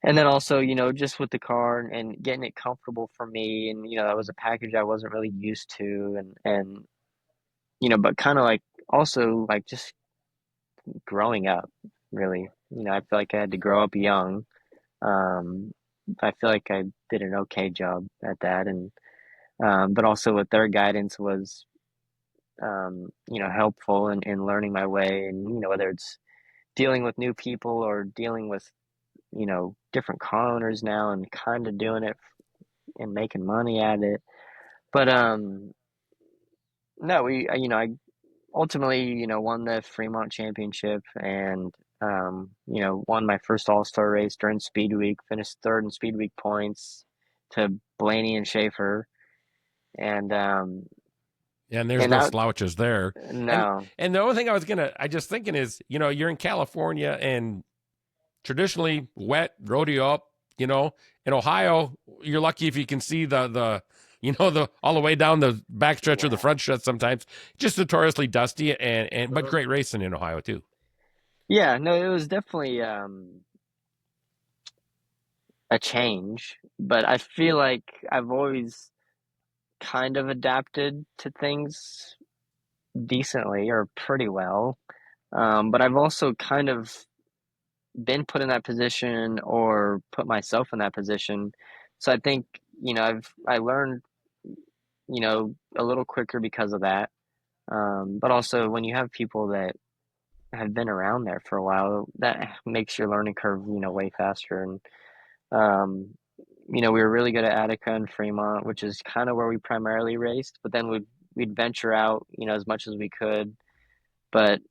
And then also, just with the car and getting it comfortable for me and, that was a package I wasn't really used to and but kind of like also like just growing up, really. I feel like I had to grow up young. Um, I feel like I did an okay job at that, and but also with their guidance was helpful in learning my way, and whether it's dealing with new people or dealing with different car owners now and kind of doing it and making money at it. But no, I ultimately won the Fremont Championship and won my first All-Star race during Speed Week, finished third in Speed Week points to Blaney and Schaefer, and And there's and no that slouches there. And no, and the only thing I just thinking is, you're in California and traditionally wet, rodeo up, in Ohio, you're lucky if you can see the all the way down the backstretch or the yeah, front stretch sometimes. Just notoriously dusty and but great racing in Ohio too. yeah, no, it was definitely a change, but I feel like I've always kind of adapted to things decently or pretty well. But I've also kind of been put in that position or put myself in that position. So I think I learned, a little quicker because of that. But also when you have people that have been around there for a while, that makes your learning curve, way faster. And um, we were really good at Attica and Fremont, which is kind of where we primarily raced. But then we'd venture out, as much as we could. But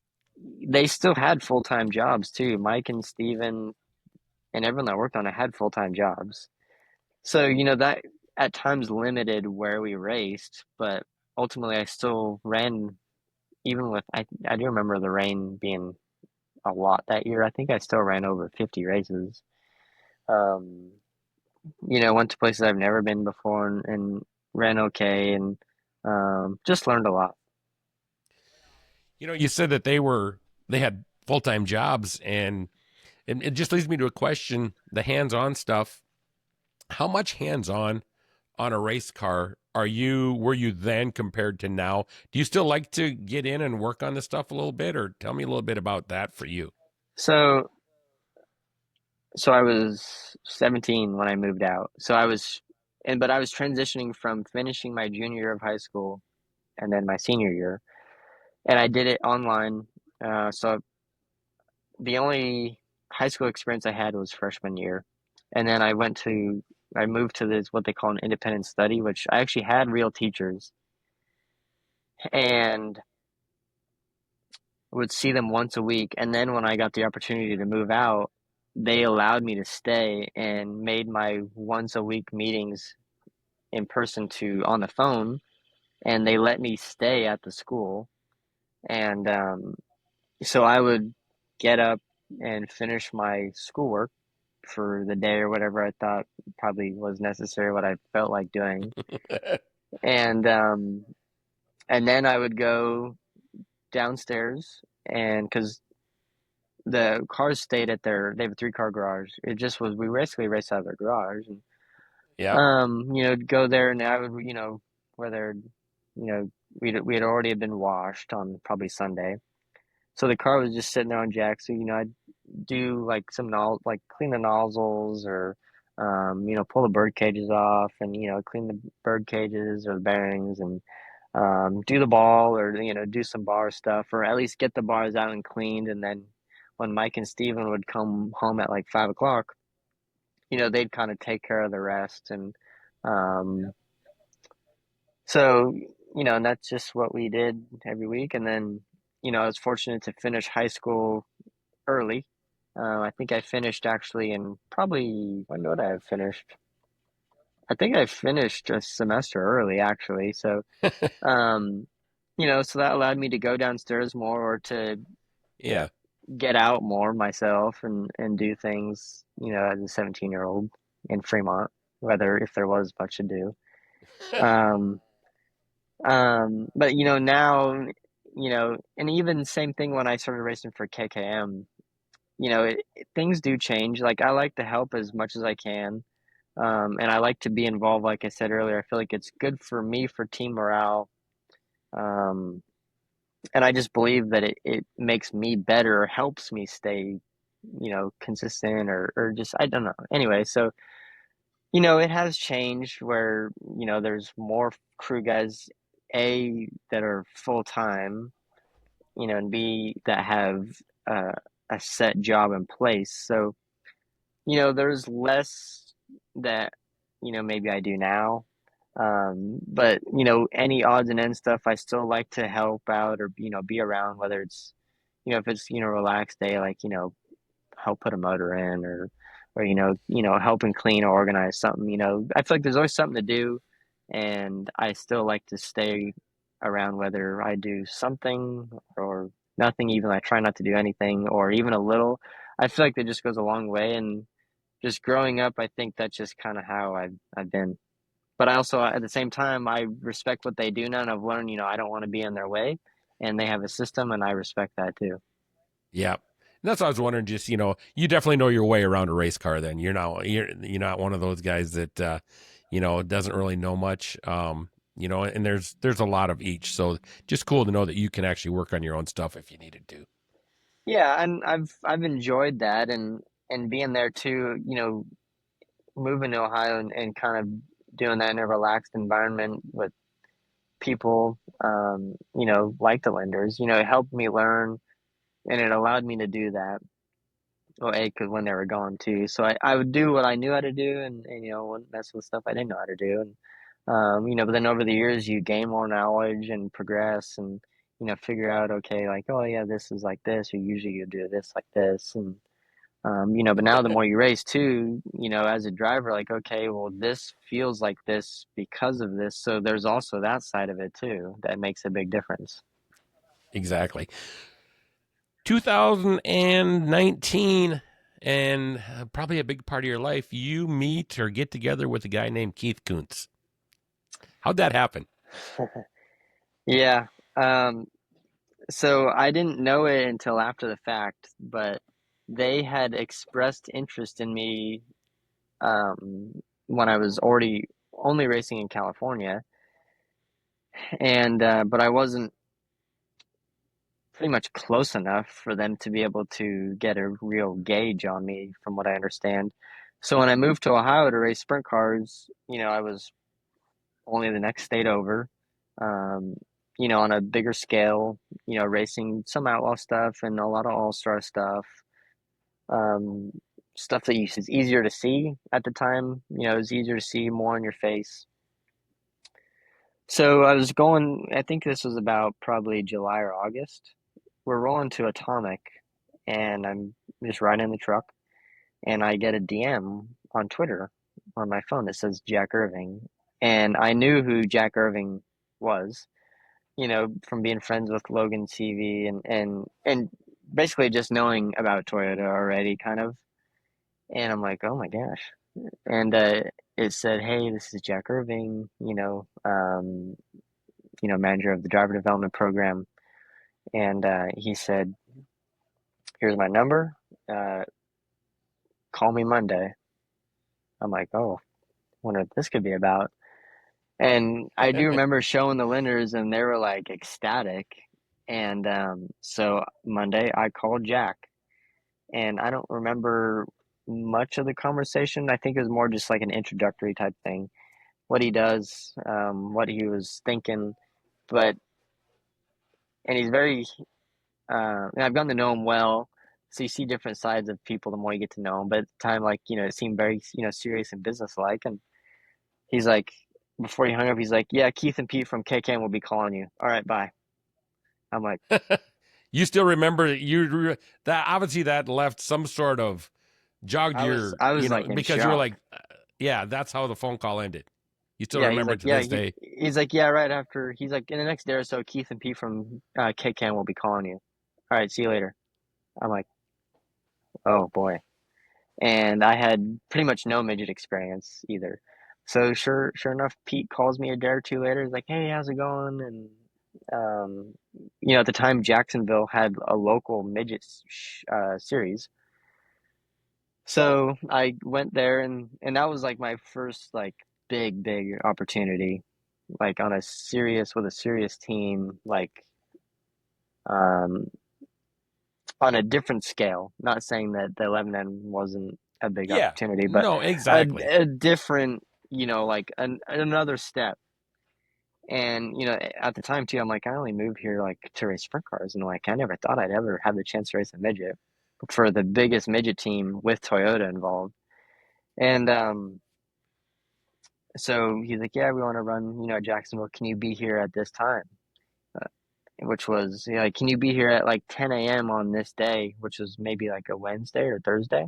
they still had full-time jobs too. Mike and Steven and everyone that worked on it had full-time jobs. So, that at times limited where we raced, but ultimately I still ran even with I do remember the rain being a lot that year. I think I still ran over 50 races. Um, went to places I've never been before and ran okay and just learned a lot. You said that they had full time jobs, and it just leads me to a question: the hands on stuff. How much hands on a race car were you then compared to now? Do you still like to get in and work on this stuff a little bit, or tell me a little bit about that for you? So so I was 17 when I moved out. But I was transitioning from finishing my junior year of high school and then my senior year, and I did it online. So the only high school experience I had was freshman year, and then I moved to this what they call an independent study, which I actually had real teachers and would see them once a week. And then when I got the opportunity to move out, they allowed me to stay and made my once a week meetings in person to on the phone, and they let me stay at the school. And so I would get up and finish my schoolwork for the day or whatever I thought probably was necessary, what I felt like doing. And and then I would go downstairs and because the cars stayed at they have a three-car garage. It just was we basically raced out of their garage and Yep. go there and I would, whether, we had already been washed on probably Sunday. So the car was just sitting there on jack. So, I'd do like like clean the nozzles or, pull the bird cages off and, clean the bird cages or the bearings and, do the ball or, do some bar stuff or at least get the bars out and cleaned. And then when Mike and Steven would come home at like 5 o'clock, they'd kind of take care of the rest. And, um, so, and that's just what we did every week. And then, I was fortunate to finish high school early. I think I finished actually in probably, when would I have finished? I think I finished a semester early actually. So, um, so that allowed me to go downstairs more or to Yeah. get out more myself and do things, as a 17-year-old in Fremont, whether if there was much to do. Um, but now, and even same thing when I started racing for KKM, things do change. Like I like to help as much as I can. And I like to be involved, like I said earlier. I feel like it's good for me for team morale. Um, and I just believe that it makes me better, or helps me stay, consistent or just, I don't know. Anyway, so, it has changed where, there's more crew guys, A, that are full time, and B, that have uh, a set job in place. So, there's less that, maybe I do now. But, any odds and ends stuff, I still like to help out or, be around, whether it's, if it's, relaxed day, like, help put a motor in or, helping clean or organize something, I feel like there's always something to do. And I still like to stay around whether I do something or nothing, even I try not to do anything or even a little. I feel like that just goes a long way. And just growing up, I think that's just kind of how I've been. But I also, at the same time, I respect what they do now, and I've learned, I don't want to be in their way, and they have a system, and I respect that too. Yeah. And that's what I was wondering. Just you definitely know your way around a race car. Then you're not one of those guys that doesn't really know much. And there's a lot of each. So just cool to know that you can actually work on your own stuff if you needed to. Yeah, and I've enjoyed that, and being there too, moving to Ohio and kind of doing that in a relaxed environment with people, like the lenders. It helped me learn and it allowed me to do that. Well, A, because when they were gone too. So I would do what I knew how to do and wouldn't mess with stuff I didn't know how to do. And, but then over the years, you gain more knowledge and progress and, figure out, okay, like, oh, yeah, this is like this, or usually you do this like this. And, but now the more you race too, as a driver, like, okay, well, this feels like this because of this. So there's also that side of it too that makes a big difference. Exactly. 2019, and probably a big part of your life, you meet or get together with a guy named Keith Kunz. How'd that happen? Yeah. Um, so I didn't know it until after the fact, but they had expressed interest in me when I was already only racing in California, and but I wasn't pretty much close enough for them to be able to get a real gauge on me, from what I understand. So when I moved to Ohio to race sprint cars, I was only the next state over, um, on a bigger scale, racing some outlaw stuff and a lot of all-star stuff, um, stuff that is easier to see at the time, it was easier to see more in your face. So I was going, I think this was about probably July or August. We're rolling to Atomic, and I'm just riding in the truck, and I get a DM on Twitter on my phone that says Jack Irving. And I knew who Jack Irving was, from being friends with Logan TV and basically just knowing about Toyota already, kind of. And I'm like, oh my gosh. And it said, hey, this is Jack Irving, manager of the driver development program. And he said, here's my number. Uh, Call me Monday. I'm like, oh, wonder what this could be about. And I do remember showing the lenders, and they were like ecstatic. And so Monday, I called Jack, and I don't remember much of the conversation. I think it was more just like an introductory type thing, what he does, what he was thinking. But, and he's very, and I've gotten to know him well. So you see different sides of people the more you get to know him. But at the time, like, it seemed very, serious and businesslike. And he's like, before he hung up, he's like, yeah, Keith and Pete from KKM will be calling you. All right, bye. I'm like, You still remember that? Obviously, that left some sort of jogged your, I was like in because you were shock. like, yeah, that's how the phone call ended. You still Yeah, he's remember like, it to yeah, this day. he's like, yeah, right after, he's like, in the next day or so, Keith and Pete from KCAM will be calling you. All right, see you later. I'm like, oh boy. And I had pretty much no midget experience either. So sure enough, Pete calls me a day or two later. He's like, hey, how's it going? And at the time, Jacksonville had a local midget series. So I went there, and that was like my first like big opportunity, like on a serious with a serious team, like um on a different scale. Not saying that the 11N wasn't a big Yeah, opportunity, but no, a exactly. a different, like another step. And at the time too, I'm like, I only moved here like to race sprint cars, and like I never thought I'd ever have the chance to race a midget for the biggest midget team with Toyota involved. And so he's like, yeah, we want to run, at Jacksonville. Can you be here at this time? Uh, which was, like, can you be here at like 10 a.m. on this day, which was maybe like a Wednesday or Thursday?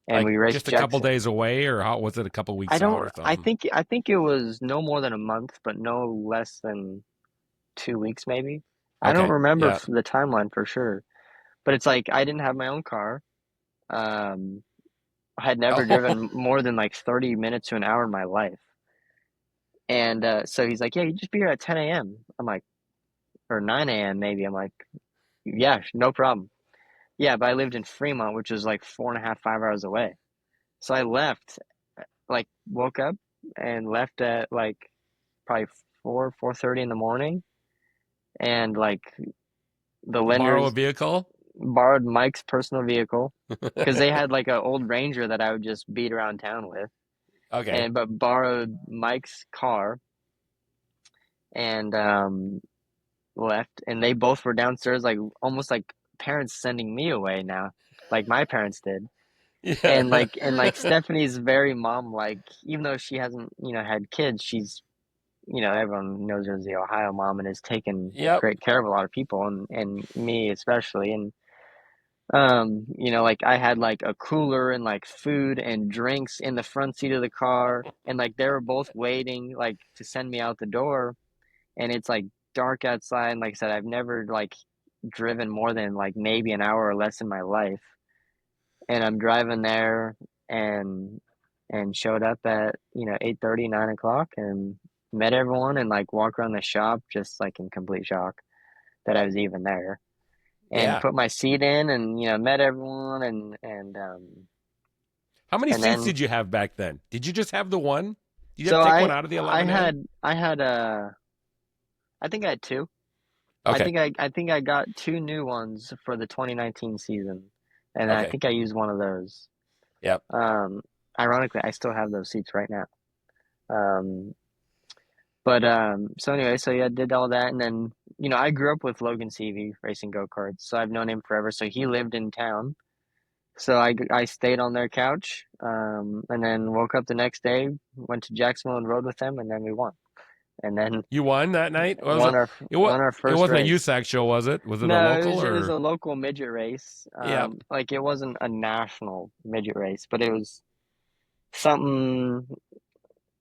And Like we raced just a couple Jackson. days away, or how was it? A couple I weeks out don't, or something? I think it was no more than a month, but no less than 2 weeks maybe. I don't Okay, remember yeah. the timeline for sure, but it's like I didn't have my own car. Um, I had never Oh, driven more than like 30 minutes to an hour in my life. And so he's like, yeah, you just be here at 10 a.m. I'm like, or 9 a.m. maybe. I'm like, yeah, no problem. Yeah, but I lived in Fremont, which was like 4.5, 5 hours away. So I left, like woke up and left at like probably 4:30 in the morning, and like the borrow a lenders vehicle. borrowed Mike's personal vehicle because they had like an old Ranger that I would just beat around town with. Okay. and but borrowed Mike's car and left, and they both were downstairs, like almost like parents sending me away now, like my parents did. Yeah. And like Stephanie's very mom like, even though she hasn't, had kids, she's, everyone knows her as the Ohio mom and has taken Yep. great care of a lot of people and me especially. And like I had like a cooler and like food and drinks in the front seat of the car, and like they were both waiting like to send me out the door, and it's like dark outside, and like I said, I've never like driven more than like maybe an hour or less in my life. And I'm driving there and showed up at 8:30, 9 o'clock, and met everyone and like walked around the shop just like in complete shock that I was even there, and Yeah. put my seat in and met everyone How many and seats then did you have back then? Did you just have the one? Did you have so to take one I out of the I 11A? had I think I had two. Okay. I think I got two new ones for the 2019 season, and I Okay. think I used one of those. Yep. Um, Ironically, I still have those seats right now. Um, but so anyway, so yeah, did all that, and then I grew up with Logan Seavey racing go-karts, so I've known him forever. So he lived in town, so I stayed on their couch, and then woke up the next day, went to Jacksonville and rode with them, and then we won, and then You won that night? Was won it? our What? won our It first wasn't a race. USAC show, was it? Was it a No, local it was or? a local midget race. Yep. Like it wasn't a national midget race, but it was something.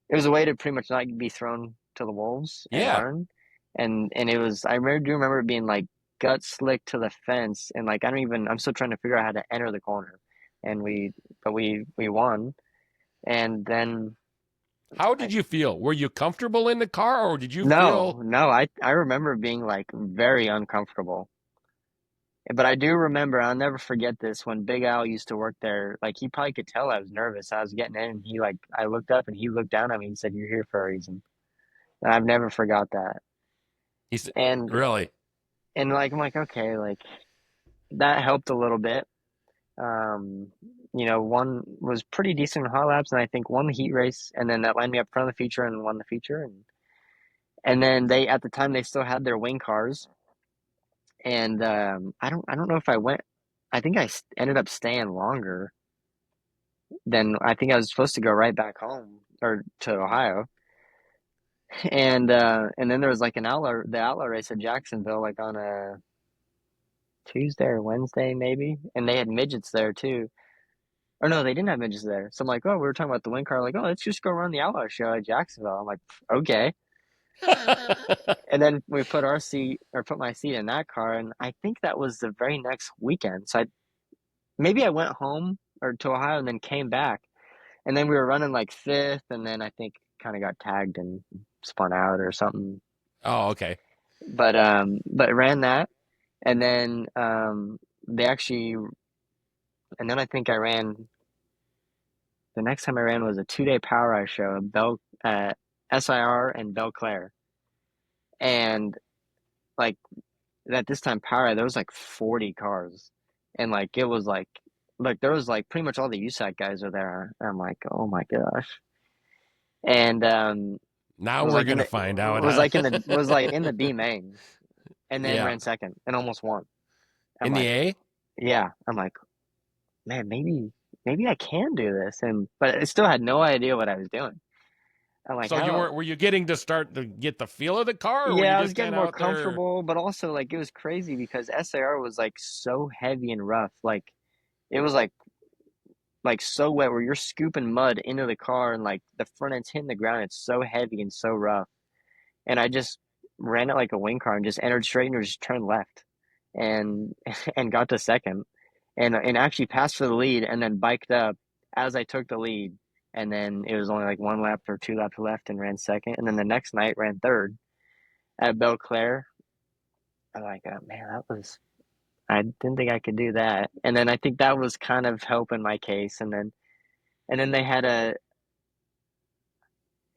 It was a way to pretty much not be thrown to the wolves and Yeah. learn. And it was. Do remember it being like gut slick to the fence, and like I'm still trying to figure out how to enter the corner, and we won, and then How I did you feel? Were you comfortable in the car, or did you feel? no, I remember being like very uncomfortable. But I do remember, I'll never forget this, when Big Al used to work there, like he probably could tell I was nervous. I was getting in, and I looked up and he looked down at me and said, "You're here for a reason." And I've never forgot that. He said, And "Really? like I'm like, okay, like that helped a little bit. Um, one was pretty decent in hot laps, and I think won the heat race, and then that lined me up front of the feature and won the feature. And then they, at the time, they still had their wing cars, and I don't know if I went. I think ended up staying longer. Then I think I was supposed to go right back home or to Ohio. And then there was like the outlaw race at Jacksonville, like on a Tuesday or Wednesday maybe, and they had midgets there too. Or no, they didn't have midgets there. So I'm like, oh, we were talking about the wing car, like, oh, let's just go run the outlaw show at Jacksonville. I'm like, okay. And then we put my seat in that car, and I think that was the very next weekend. So maybe I went home or to Ohio and then came back. And then we were running like fifth, and then I think kind of got tagged and spun out or something. Oh, okay. But ran that, and then they actually, and then I think I ran. The next time I ran was a 2 day power hour show at SIR and Belle Claire, and like at this time power hour, there was like 40 cars, and like it was like there was like pretty much all the USAC guys are there. And I'm like, oh my gosh, and Now we're gonna find out, huh? was like in the B main, and then Yeah. ran second and almost won. I'm In the like, A. yeah, I'm like, man, maybe I can do this, and but I still had no idea what I was doing. I'm like, So you how? were you getting to start to get the feel of the car, or were you Yeah, I was just getting kind of more out there? comfortable, but also like it was crazy because SAR was like so heavy and rough. Like it was like so wet where you're scooping mud into the car and like the front end's hitting the ground. It's so heavy and so rough. And I just ran it like a wing car and just entered straight and just turned left and and got to second and actually passed for the lead and then biked up as I took the lead. And then it was only like one lap or two laps left and ran second. And then the next night ran third at Belle Claire. I'm like, oh, man, I didn't think I could do that. And then I think that was kind of helping my case. And then they had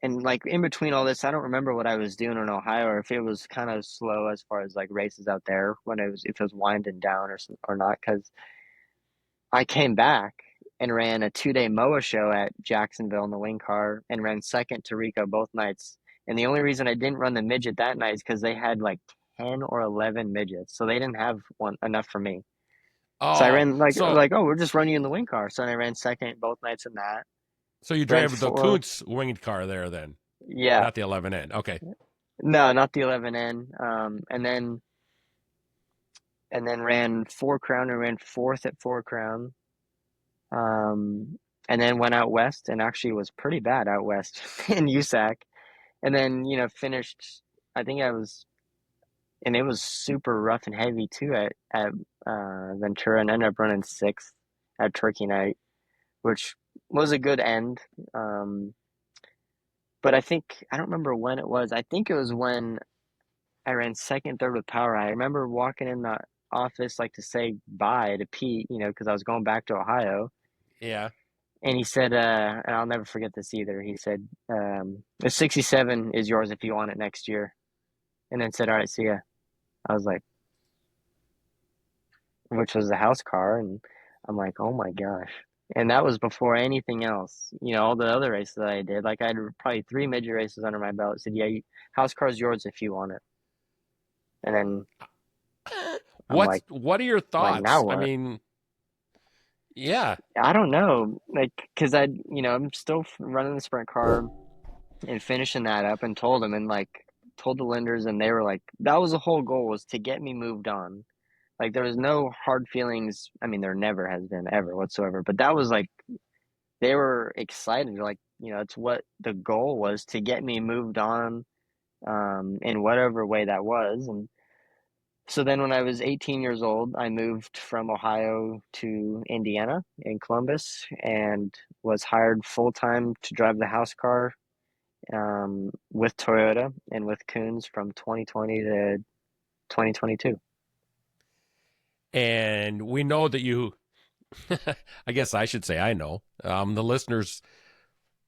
and like in between all this, I don't remember what I was doing in Ohio or if it was kind of slow as far as like races out there when if it was winding down or not. Because I came back and ran a 2-day MOA show at Jacksonville in the wing car and ran second to Rico both nights. And the only reason I didn't run the midget that night is because they had like 10 or 11 midgets, so they didn't have one enough for me. So I Oh, ran like so oh, we'll just run you in the wing car. So then I ran second both nights in that. so you Ran drive the four, Kunz winged car there then, yeah, not the 11N. Okay. no, not the 11N. And then ran 4 Crown and ran fourth at 4 Crown. And then went out west and actually was pretty bad out west in USAC. And then, finished, I think I was, and it was super rough and heavy too at Ventura, and ended up running sixth at Turkey Night, which was a good end. But I don't remember when it was. I think it was when I ran second, third with Power. I remember walking in the office like to say bye to Pete, because I was going back to Ohio. Yeah. And he said, and I'll never forget this either. He said, the 67 is yours if you want it next year. And then said, all right, see ya. I was like, which was the house car. And I'm like, oh my gosh. And that was before anything else. All the other races that I did, like I had probably 3 midget races under my belt. It said, yeah, house car's yours if you want it. And then I'm What are your now thoughts? I what? mean, yeah. I don't know. Like, cause I'm still running the sprint car and finishing that up, and told them, and like told the lenders, and they were like, that was the whole goal, was to get me moved on. Like there was no hard feelings. I mean, there never has been ever whatsoever, but that was like, they were excited. Like, it's what the goal was, to get me moved on, in whatever way that was. And so then when I was 18 years old, I moved from Ohio to Indiana in Columbus and was hired full time to drive the house car, with Toyota and with Kunz from 2020 to 2022. And we know that you, I guess I should say I know. The listeners,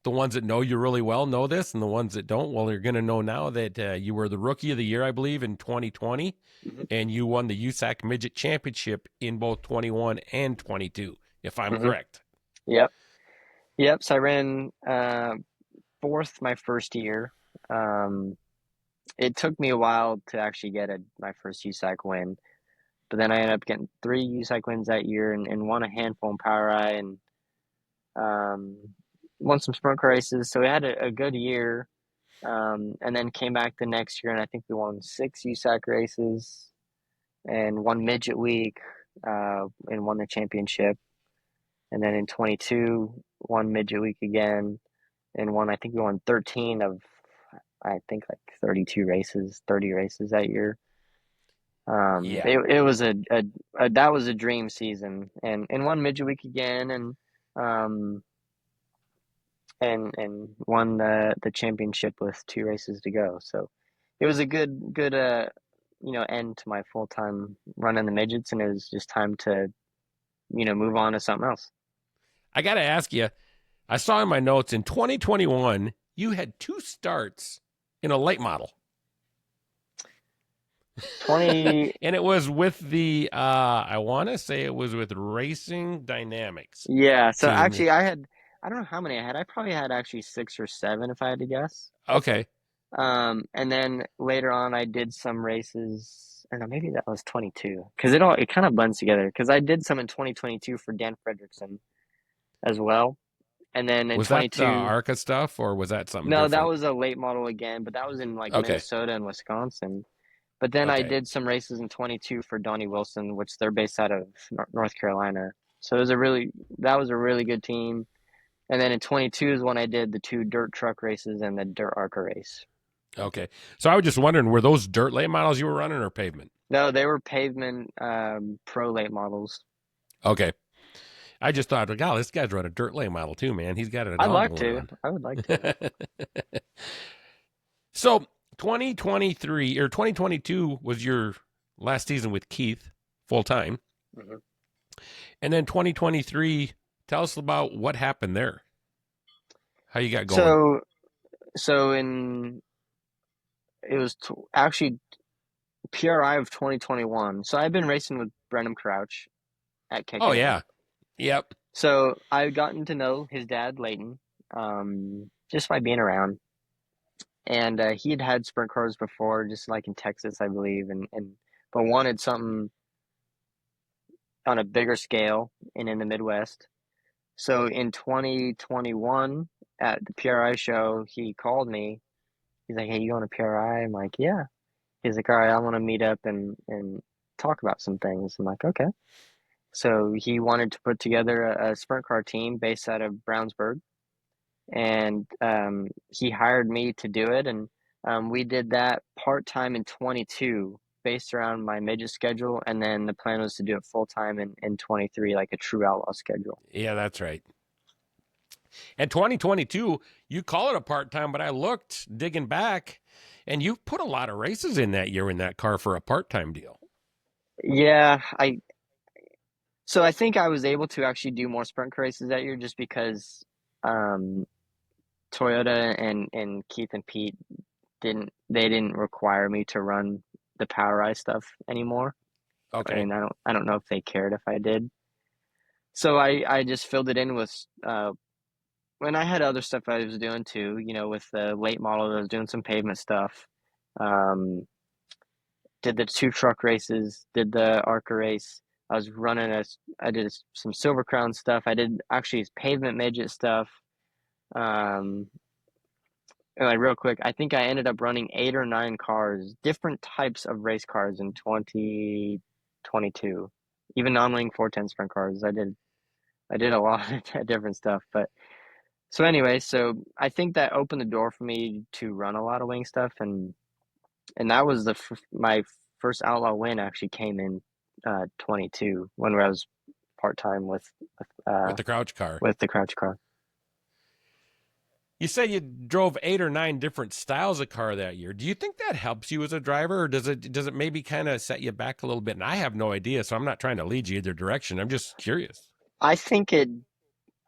the ones that know you really well, know this, and the ones that don't, well, they're going to know now that you were the Rookie of the Year, I believe, in 2020, Hmm. and you won the USAC Midget Championship in both 21 and 22, if I'm Hmm. correct. Yep. Yep. So I ran fourth my first year. Um, it took me a while to actually get my first USAC win, but then I ended up getting 3 USAC wins that year, and won a handful in Power Eye, and um, won some sprint car races. So we had a good year. And then came back the next year, and I think we won 6 USAC races and one midget week, and won the championship. And then in 22, won midget week again, and I think we won 13 of, I think like 32 races, 30 races that year. Yeah. It was that was a dream season, and won midget week again, um, and won the championship with 2 races to go. So it was a good end to my full time run in the midgets, and it was just time to move on to something else. I got to ask you, I saw in my notes in 2021, you had 2 starts in a late model. 20 And it was with the, I want to say it was with Racing Dynamics Yeah, so team. actually I don't know how many I had. I probably had actually 6 or 7 if I had to guess. Okay. And then later on I did some races. I don't know, maybe that was 22, because it kind of blends together, because I did some in 2022 for Dan Fredrickson as well. And then in Was that the 22, ARCA stuff or was that something no, that different? was a late model again, but that was in like Okay. Minnesota and Wisconsin. But then I Okay. did some races in 22 for Donnie Wilson, which they're based out of North Carolina. So that was a really good team. And then in 22 is when I did the 2 dirt truck races and the dirt ARCA race. Okay. So I was just wondering, were those dirt late models you were running or pavement? No, they were pavement, pro late models. Okay. I just thought, God, this guy's running a dirt late model too, man. He's got it I'd all like going to. on. I would like to. So 2023 or 2022 was your last season with Keith full time. Mhm. And then 2023, tell us about what happened there. How you got going. So, so in it was actually PRI of 2021. So I've been racing with Brenham Crouch at Oh, Kickin' It. yeah. Yep. So I've gotten to know his dad, Leighton, just by being around. And he had had sprint cars before, just like in Texas, I believe, and but wanted something on a bigger scale and in the Midwest. So in 2021 at the PRI show, he called me. He's like, "Hey, you going to PRI?" I'm like, "Yeah." He's like, "All right, I want to meet up and talk about some things." I'm like, "Okay." So he wanted to put together a sprint car team based out of Brownsburg, and he hired me to do it, and we did that part time in 22, based around my midget schedule, and then the plan was to do it full time in 23, like a true outlaw schedule. Yeah, that's right. And 2022, you call it a part time, but I looked digging back, and you put a lot of races in that year in that car for a part time deal. Yeah, I think I was able to actually do more sprint car races that year just because um, Toyota and Keith and Pete didn't require me to run the Power Eye stuff anymore. Okay. And I don't know if they cared if I did. So I just filled it in with when I had other stuff I was doing too, with the late model, I was doing some pavement stuff. Um, did the two truck races, did the ARCA race. I did some Silver Crown stuff. I did actually pavement midget stuff. Um, and like real quick, I think I ended up running 8 or 9 cars, different types of race cars in 2022, even non-wing 410 sprint cars. I did a lot of different stuff, but so anyway, so I think that opened the door for me to run a lot of wing stuff, and that was my first outlaw win actually came in 22 when I was part time uh With the crouch car. with the crouch car. You said you drove 8 or 9 different styles of car that year. Do you think that helps you as a driver, or does it maybe kind of set you back a little bit? And I have no idea, so I'm not trying to lead you either direction. I'm just curious. I think it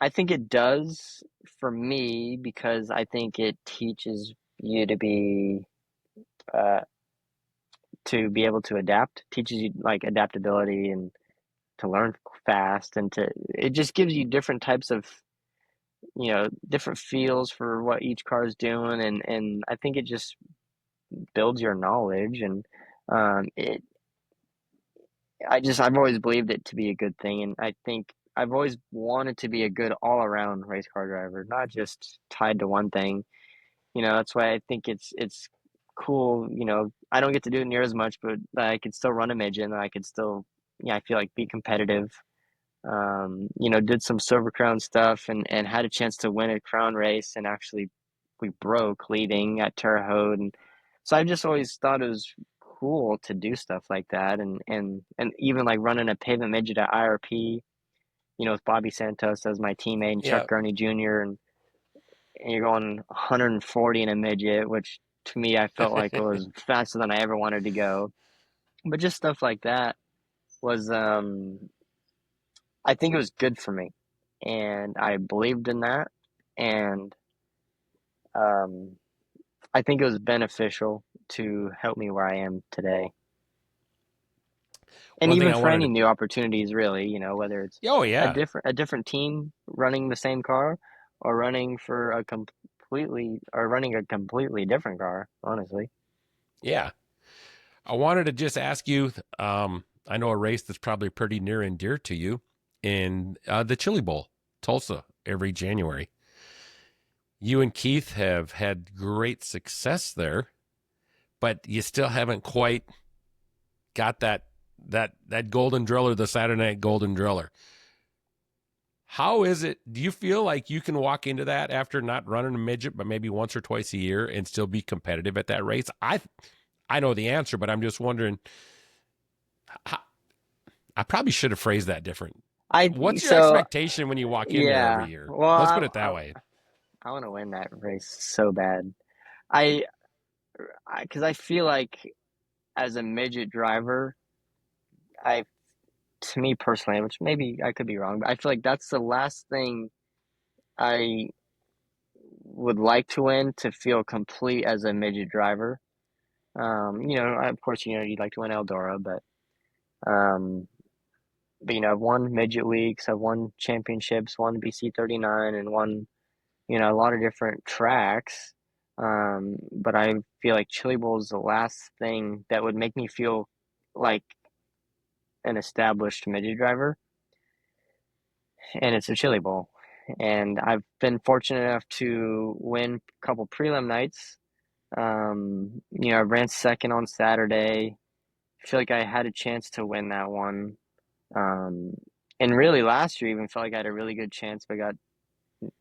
I think it does for me because I think it teaches you uh to be able to adapt, teaches you like adaptability and to learn fast and to it just gives you different types of different feels for what each car is doing, and I think it just builds your knowledge, and it I've always believed it to be a good thing, and I think I've always wanted to be a good all around race car driver, not just tied to one thing. That's why I think it's cool. I don't get to do it near as much, but I could still run a midget, and I could still, I feel like be competitive. Did some Silver Crown stuff and had a chance to win a crown race, and actually we broke leading at Terre Haute, and so I just always thought it was cool to do stuff like that, and even like running a pavement midget at IRP, with Bobby Santos as my teammate and Chuck Yeah. Gurney Jr. and you're going 140 in a midget, which to me I felt like it was faster than I ever wanted to go. But just stuff like that was I think it was good for me, and I believed in that, and um, I think it was beneficial to help me where I am today, and One thing even I for any wanted new opportunities, really, whether it's to. Oh a yeah, different team running the same car, or running a completely different car, honestly. yeah. I wanted to just ask you. I know a race that's probably pretty near and dear to you, in the Chili Bowl, Tulsa, every January. You and Keith have had great success there, but you still haven't quite got that golden driller, the Saturday night golden driller. How is it? Do you feel like you can walk into that after not running a midget, but maybe once or twice a year and still be competitive at that race? I know the answer, but I'm just wondering. How, I probably should have phrased that different. I What's your so expectation when you walk in there every Yeah. year? Let's put Well, it that way. I want to win that race so bad. I, because I feel like as a midget driver, I, to me personally, which maybe I could be wrong, but I feel like that's the last thing I would like to win to feel complete as a midget driver. Of course, you'd like to win Eldora, but um, but I've won midget weeks, I've won championships, won BC 39, and won a lot of different tracks. But I feel like Chili Bowl is the last thing that would make me feel like an established midget driver, and it's a Chili Bowl. And I've been fortunate enough to win a couple prelim nights. I ran second on Saturday. I feel like I had a chance to win that one. Um, and really last year even felt like I had a really good chance, but got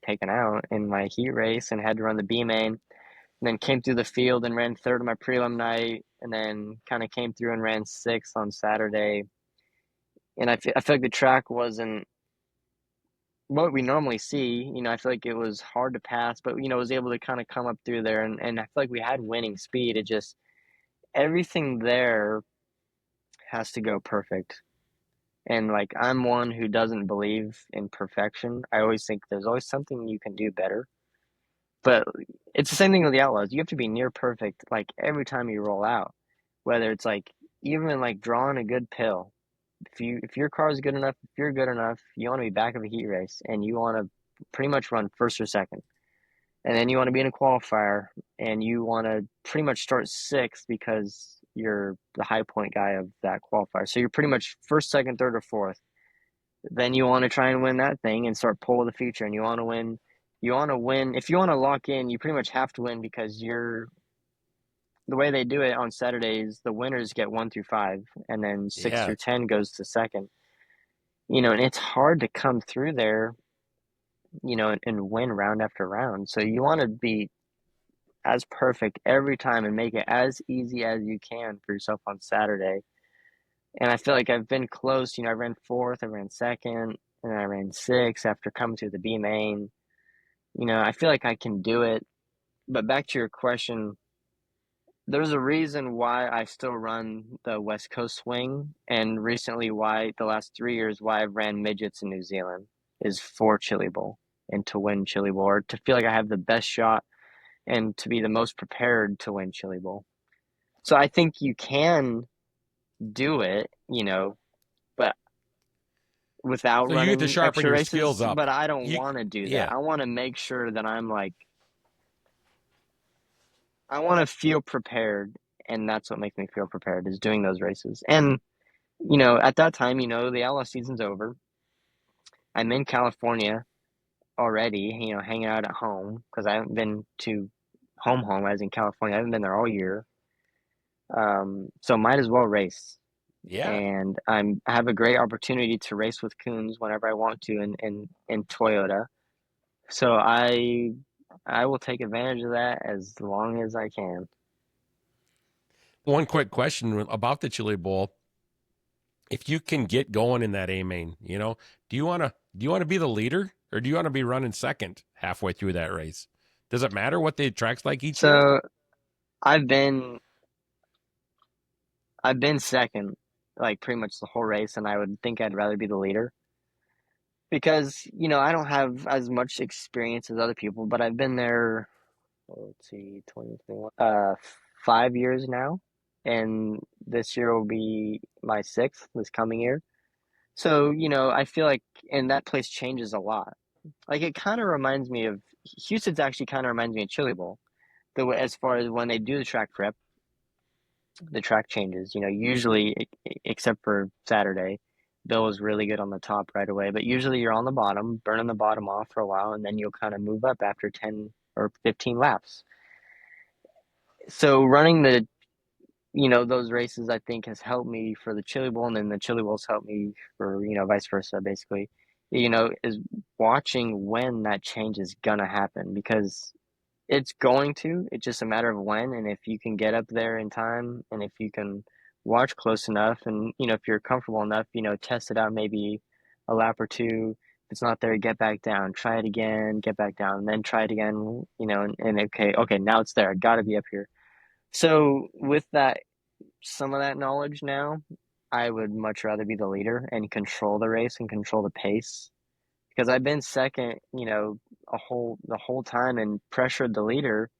taken out in my heat race and had to run the B main. And then came through the field and ran third on my prelim night, and then kind of came through and ran sixth on Saturday. And I feel like the track wasn't what we normally see. I feel like it was hard to pass, but was able to kind of come up through there, and I feel like we had winning speed. It just everything there has to go perfect. And like I'm one who doesn't believe in perfection. I always think there's always something you can do better. But it's the same thing with the Outlaws. You have to be near perfect like every time you roll out. Whether it's like even like drawing a good pill. If your car is good enough, if you're good enough, you want to be back of a heat race and you want to pretty much run first or second. And then you want to be in a qualifier and you want to pretty much start sixth because you're the high point guy of that qualifier. So you're pretty much first, second, third, or fourth. Then you want to try and win that thing and start pull of the future. And you want to win. You want to win. If you want to lock in, you pretty much have to win because you're the way they do it on Saturdays. The winners get 1 through 5, and then 6 through 10 goes to second. And it's hard to come through there, and win round after round. So you want to be as perfect every time and make it as easy as you can for yourself on Saturday. And I feel like I've been close. I ran fourth, I ran second, and I ran sixth after coming through the B main. I feel like I can do it. But back to your question, there's a reason why I still run the West Coast swing, and recently why the last 3 years why I've ran midgets in New Zealand is for Chili Bowl and to win Chili Bowl, or to feel like I have the best shot and to be the most prepared to win Chili Bowl. So I think you can do it, but without So you get to running sharpen extra your skills races. up. But I don't You, want to do that. yeah. I want to make sure that I want to feel prepared, and that's what makes me feel prepared is doing those races. And at that time, the outlaw season's over. I'm in California already, hanging out at home because I haven't been to home as in California. I haven't been there all year. So might as well race. Yeah. And I have a great opportunity to race with Kunz whenever I want to in Toyota. So I will take advantage of that as long as I can. One quick question about the Chili Bowl. If you can get going in that A main, do you want to be the leader or do you want to be running second halfway through that race? Does it matter what the track's like each year? So I've been I've been second like pretty much the whole race, and I would think I'd rather be the leader because I don't have as much experience as other people, but I've been there. Let's see, 2021, 5 years now, and this year will be my sixth this coming year. So I feel like, and that place changes a lot. Like it kind of reminds me of Huset's actually kind of reminds me of Chili Bowl. The way as far as when they do the track prep, the track changes. Usually, except for Saturday, Bill was really good on the top right away. But usually, you're on the bottom, burning the bottom off for a while, and then you'll kind of move up after 10 or 15 laps. So running those races, I think has helped me for the Chili Bowl, and then the Chili Bowl's helped me for vice versa. Basically, is watching when that change is gonna happen because it's going to. It's just a matter of when, and if you can get up there in time, and if you can watch close enough, and if you're comfortable enough, test it out maybe a lap or two. If it's not there, get back down, try it again, get back down, and then try it again. And okay, now it's there. I got to be up here. So with that, some of that knowledge now, I would much rather be the leader and control the race and control the pace because I've been second, the whole time and pressured the leader.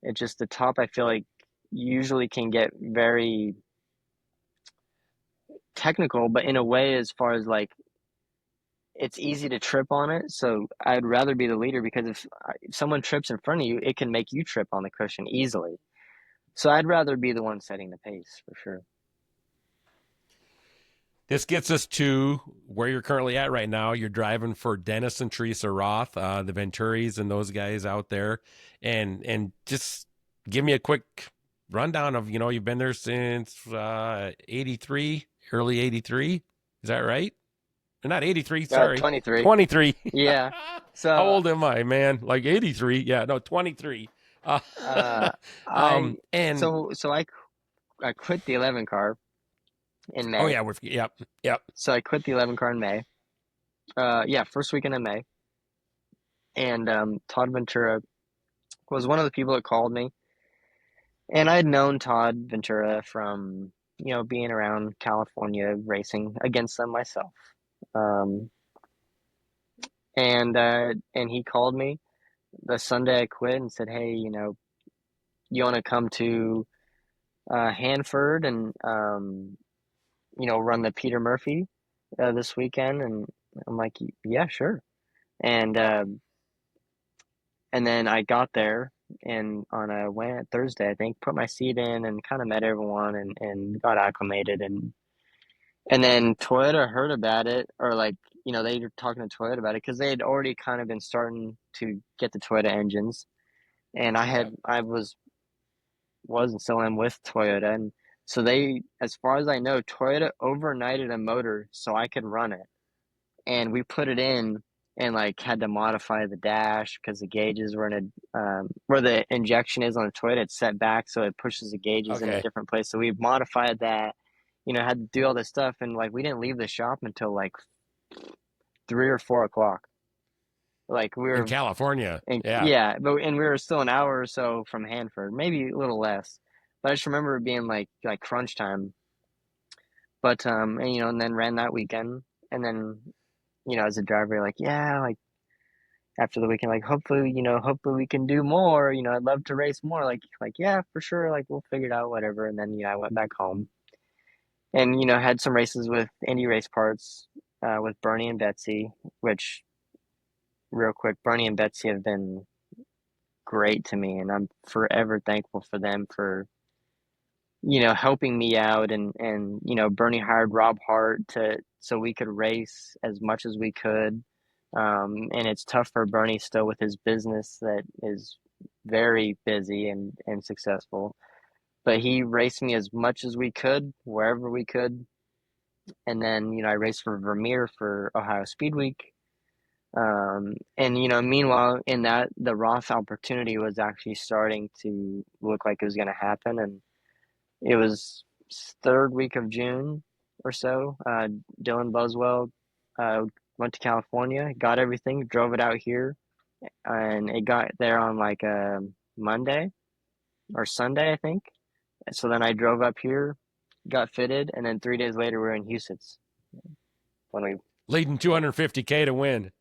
It's just the top, I feel like usually can get very technical, but in a way, as far as like it's easy to trip on it. So I'd rather be the leader because if someone trips in front of you, it can make you trip on the cushion easily. So I'd rather be the one setting the pace for sure. This gets us to where you're currently at right now. You're driving for Dennis and Teresa Roth, the Venturis and those guys out there, and just give me a quick rundown of you've been there since '83, early '83. Is that right? Not '83. Sorry, 23. 23. Yeah. How So old am I, man? Like '83? Yeah, no, 23. Uh, uh I and I quit the 11 car in oh May. yeah, yep, yep. So I quit the 11 car in May. Yeah, first weekend in May. And Todd Ventura was one of the people that called me. And I had known Todd Ventura from, being around California racing against them myself. Um, and he called me the Sunday I quit and said, "Hey, you want to come to Hanford and run the Peter Murphy this weekend?" And I'm like, "Yeah, sure." And and then I got there and on a Thursday, I think, put my seat in and kind of met everyone and got acclimated and then Toyota heard about it, or like, they were talking to Toyota about it because they had already kind of been starting to get the Toyota engines. And Yeah. I was and still am with Toyota. And so they, as far as I know, Toyota overnighted a motor so I could run it. And we put it in and like had to modify the dash because the gauges were in where the injection is on the Toyota, it's set back so it pushes the gauges in a Okay. different place. So we modified that, had to do all this stuff. And like we didn't leave the shop until like 3 or 4 o'clock. Like we In were, California. and Yeah. yeah, and we were still an hour or so from Hanford, maybe a little less. But I just remember it being like crunch time. But and and then ran that weekend, and then as a driver, you're like, yeah, like after the weekend, like hopefully, hopefully we can do more. I'd love to race more. Like yeah, for sure. Like we'll figure it out, whatever. And then I went back home, and had some races with Indy Race Parts, with Bernie and Betsy, which real quick, Bernie and Betsy have been great to me, and I'm forever thankful for them for helping me out. And Bernie hired Rob Hart to so we could race as much as we could. And it's tough for Bernie still with his business that is very busy and successful. But he raced me as much as we could, wherever we could. And then, I raced for Vermeer for Ohio Speed Week. And meanwhile, in that, the Roth opportunity was actually starting to look like it was going to happen. And it was third week of June or so. Dylan Buswell went to California, got everything, drove it out here, and it got there on like a Monday or Sunday, I think. So then I drove up here, got fitted, and then 3 days later we're in Huset when we. Leading 250K to win.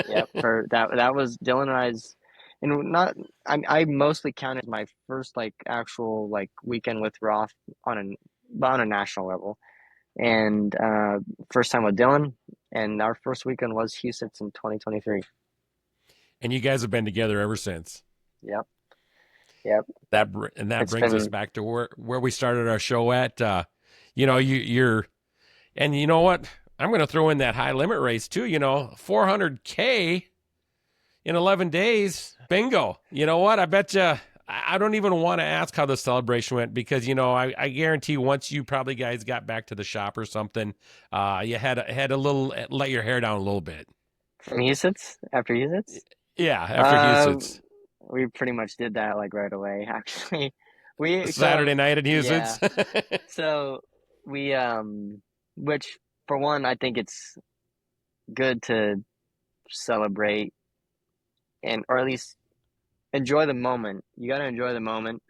Yep, for that was Dylan and I's, and not I mostly counted my first like actual like weekend with Roth on a national level, and first time with Dylan, and our first weekend was Huset in 2023. And you guys have been together ever since. Yep, yep. That It's brings us been back to where we started our show at. You're and you know what? I'm going to throw in that high limit race too. 400K in 11 days. Bingo. You know what? I bet you. I don't even want to ask how the celebration went because I guarantee once you probably guys got back to the shop or something, you had a little let your hair down a little bit. from Huset after Huset. Yeah, after Uh, Huset's we pretty much did that like right away. Actually, we Saturday so night at yeah. Huset's. So we which for one, I think it's good to celebrate and or at least enjoy the moment. You got to enjoy the moment.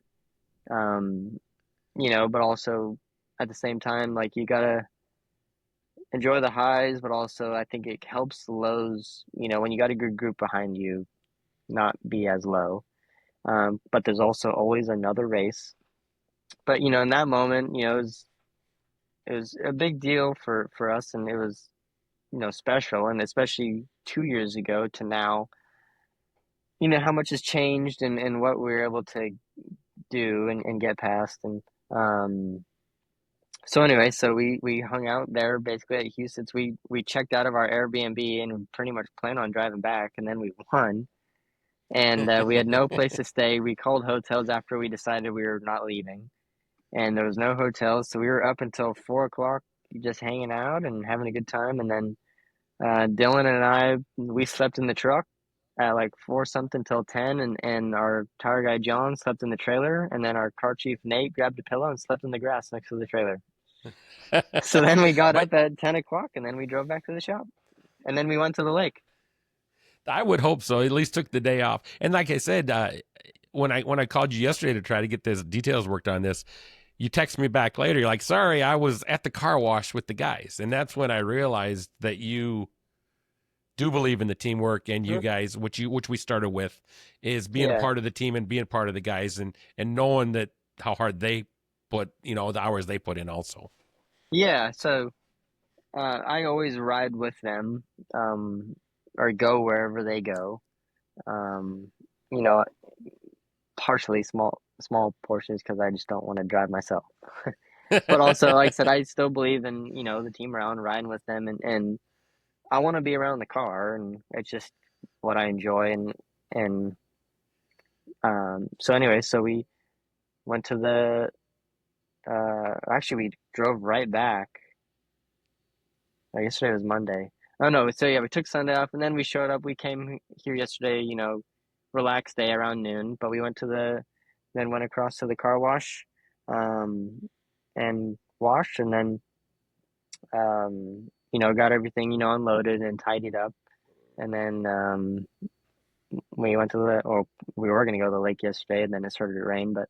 Um, but also at the same time, like you got to enjoy the highs, but also I think it helps the lows, when you got a good group behind you, not be as low. But there's also always another race. But in that moment, it was a big deal for us, and it was, special, and especially 2 years ago to now, how much has changed and what we were able to do and get past. And um, so anyway, so we hung out there basically at Huset's. We checked out of our Airbnb and pretty much planned on driving back, and then we won. And we had no place to stay. We called hotels after we decided we were not leaving, and there was no hotels, so we were up until 4 o'clock, just hanging out and having a good time. And then Dylan and I, we slept in the truck at like four something till 10, and our tire guy John slept in the trailer, and then our car chief Nate grabbed a pillow and slept in the grass next to the trailer. So then we got But up at 10 o'clock, and then we drove back to the shop, and then we went to the lake. I would hope so. At least took the day off. And like I said, when I called you yesterday to try to get this details worked on this, you text me back later. You're like, "Sorry, I was at the car wash with the guys," and that's when I realized that you do believe in the teamwork, and you Sure. guys, which we started with, is being a Yeah, part of the team and being part of the guys, and knowing that how hard they put, the hours they put in also. yeah. So I always ride with them, or go wherever they go. Um, you know, partially small portions because I just don't want to drive myself. But also, like I said, I still believe in, the team around riding with them, and I want to be around the car, and it's just what I enjoy. And so anyway, so we went to the actually we drove right back. Yesterday was Monday. Oh no, so yeah, we took Sunday off, and then we showed up. We came here yesterday, relaxed day around noon, but we then went across to the car wash, um, and washed, and then got everything, unloaded and tidied up. And then we went to or we were going to go to the lake yesterday, and then it started to rain. But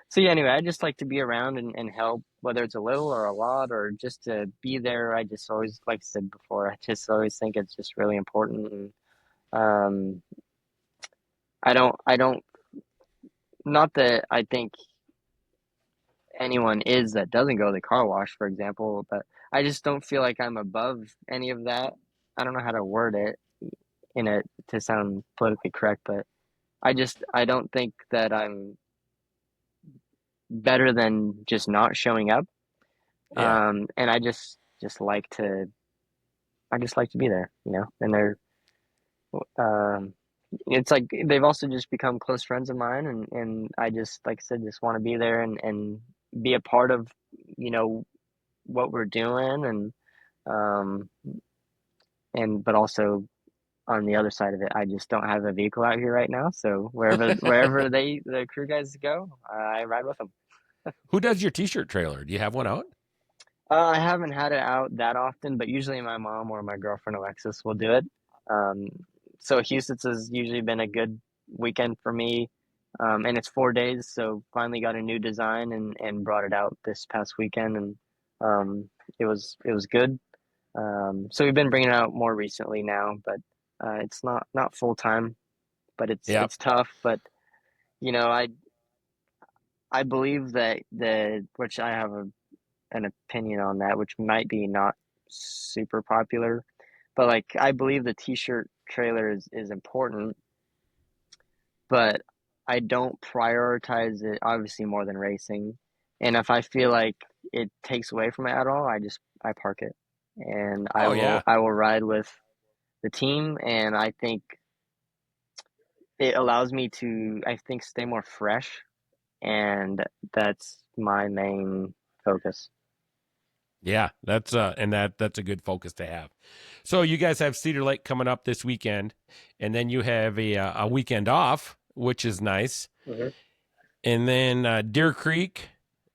so yeah, anyway, I just like to be around and help, whether it's a little or a lot, or just to be there. I just always, like I said before, I just always think it's just really important. And um, I don't, not that I think anyone is that doesn't go to the car wash, for example, but I just don't feel like I'm above any of that. I don't know how to word it in it to sound politically correct, but I don't think that I'm better than just not showing up. Yeah, And I just like to be there, and um, it's like they've also just become close friends of mine, and I just, like I said, just want to be there and be a part of, you know, what we're doing, um, but also on the other side of it, I just don't have a vehicle out here right now. So wherever the crew guys go, I ride with them. who does your t-shirt trailer? Do you have one out? I haven't had it out that often, but usually my mom or my girlfriend Alexis will do it. Um, so Houston's has usually been a good weekend for me, and it's 4 days. So finally got a new design and brought it out this past weekend, and it was good. So we've been bringing it out more recently now, but it's not full time, but it's Yep. it's tough. But you know, I believe that which I have an opinion on that, which might be not super popular, but like I believe the t-shirt trailer is important, but I don't prioritize it obviously more than racing. And if I feel like it takes away from it at all, I park it, and I Oh will yeah. I will ride with the team, and I think it allows me to, I think, stay more fresh, and that's my main focus. Yeah, that's a good focus to have. So you guys have Cedar Lake coming up this weekend, and then you have a weekend off, which is nice, Hmm. and then Deer Creek,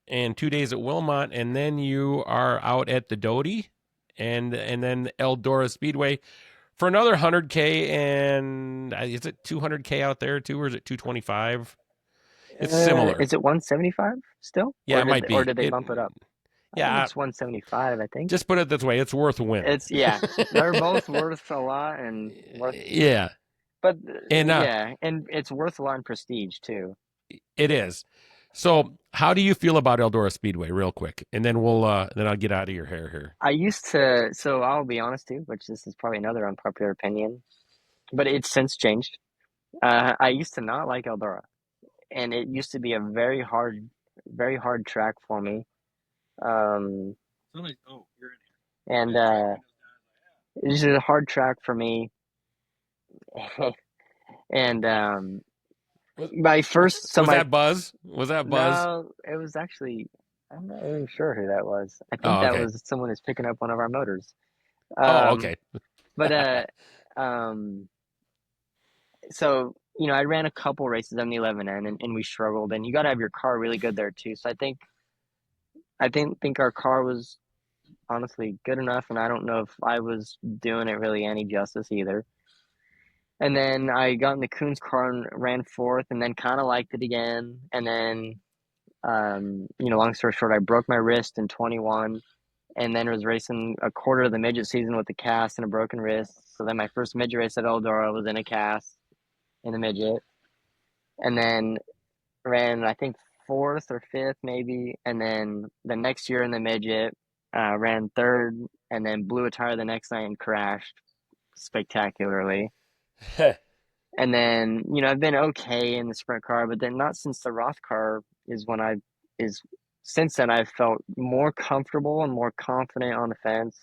and 2 days at Wilmot, and then you are out at the Doty, and then Eldora Speedway for another 100K, and is it 200K out there too, or is it 225? It's similar. Is it 175 still, Yeah, it might or be. did they bump it up? I think Yeah, it's 175. I think just put it this way: it's worth a win. it's, yeah. They're both worth a lot and worth, Yeah, but and yeah, and it's worth a lot in prestige too. it is. So How do you feel about Eldora Speedway, real quick, and then then I'll get out of your hair here. I used to, so I'll be honest too, which this is probably another unpopular opinion, but it's since changed. I used to not like Eldora, and it used to be a very hard track for me. Um, and it was just a hard track for me. And Was, my first, so was my that Buzz? Was that Buzz? no, it was actually, I'm not really sure who that was. I think Oh, that okay. was someone who's picking up one of our motors. Oh, Um, okay. but um, so I ran a couple races on the 11N, and we struggled. And you got to have your car really good there too. So I didn't think our car was honestly good enough, and I don't know if I was doing it really any justice either. And then I got in the Kunz car and ran fourth, and then kind of liked it again. And then, long story short, I broke my wrist in 21, and then was racing a quarter of the midget season with a cast and a broken wrist. So then my first midget race at Eldora was in a cast in the midget, and then ran I think fourth or fifth maybe, and then the next year in the midget, ran third, and then blew a tire the next night and crashed spectacularly. And then, I've been okay in the sprint car, but then not since the Roth car is when is since then I've felt more comfortable and more confident on the fence,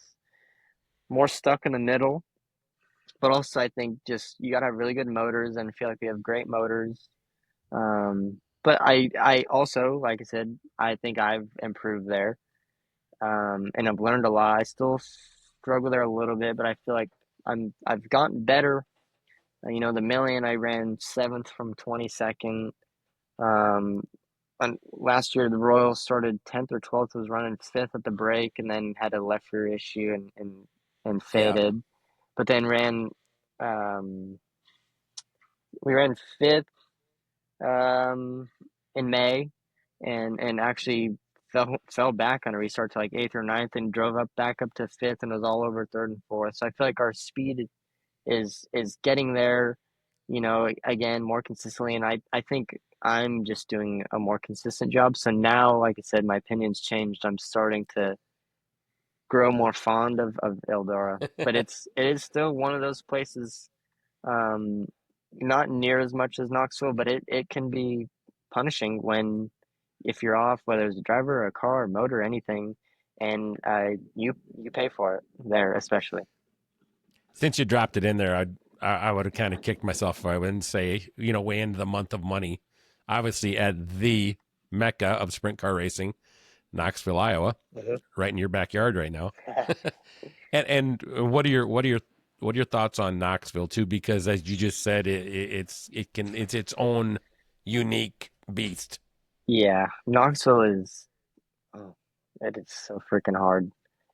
more stuck in the middle. But also, I think just you got to have really good motors, and I feel like we have great motors. But I also, like I said, I think I've improved there, and I've learned a lot. I still struggle there a little bit, but I feel like I've gotten better. The million I ran seventh from 22nd. Um, and last year the Royal started 10th or 12th, was running fifth at the break, and then had a left rear issue and Yeah. faded. But then um, we ran fifth in May, and actually fell back on a restart to like eighth or ninth, and drove up back up to fifth, and was all over third and fourth. So I feel like our speed is getting there, again more consistently, and I think I'm just doing a more consistent job. So now, like I said, my opinion's changed. I'm starting to grow more fond of Eldora, but it is still one of those places, um, not near as much as Knoxville, but it can be punishing when if you're off, whether it's a driver or a car or motor or anything, and you pay for it there, especially. Since you dropped it in there, I would have kind of kicked myself if I wouldn't say, way into the month of money. Obviously, at the mecca of sprint car racing, Knoxville, Iowa, right in your backyard right now. And what are your thoughts on Knoxville too? Because as you just said, it's its own unique beast. Yeah, Knoxville is, oh, it is so freaking hard.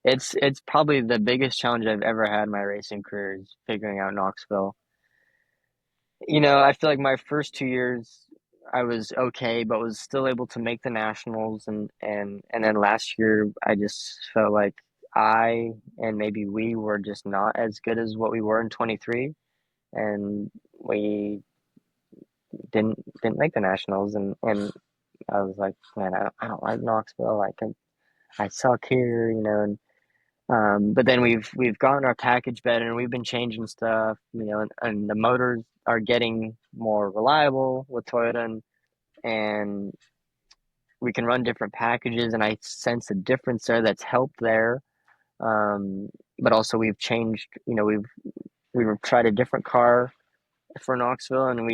It's probably the biggest challenge I've ever had in my racing career is figuring out Knoxville. I feel like my first 2 years I was okay, but was still able to make the nationals, and then last year I just felt like I and maybe we were just not as good as what we were in 23, and we didn't make the nationals, and I was like, man, I don't like Knoxville. I suck here, and but then we've gotten our package better, and we've been changing stuff, and the motors are getting more reliable with Toyota, and we can run different packages, and I sense a difference there that's helped there. But also we've changed, we've tried a different car for Knoxville, and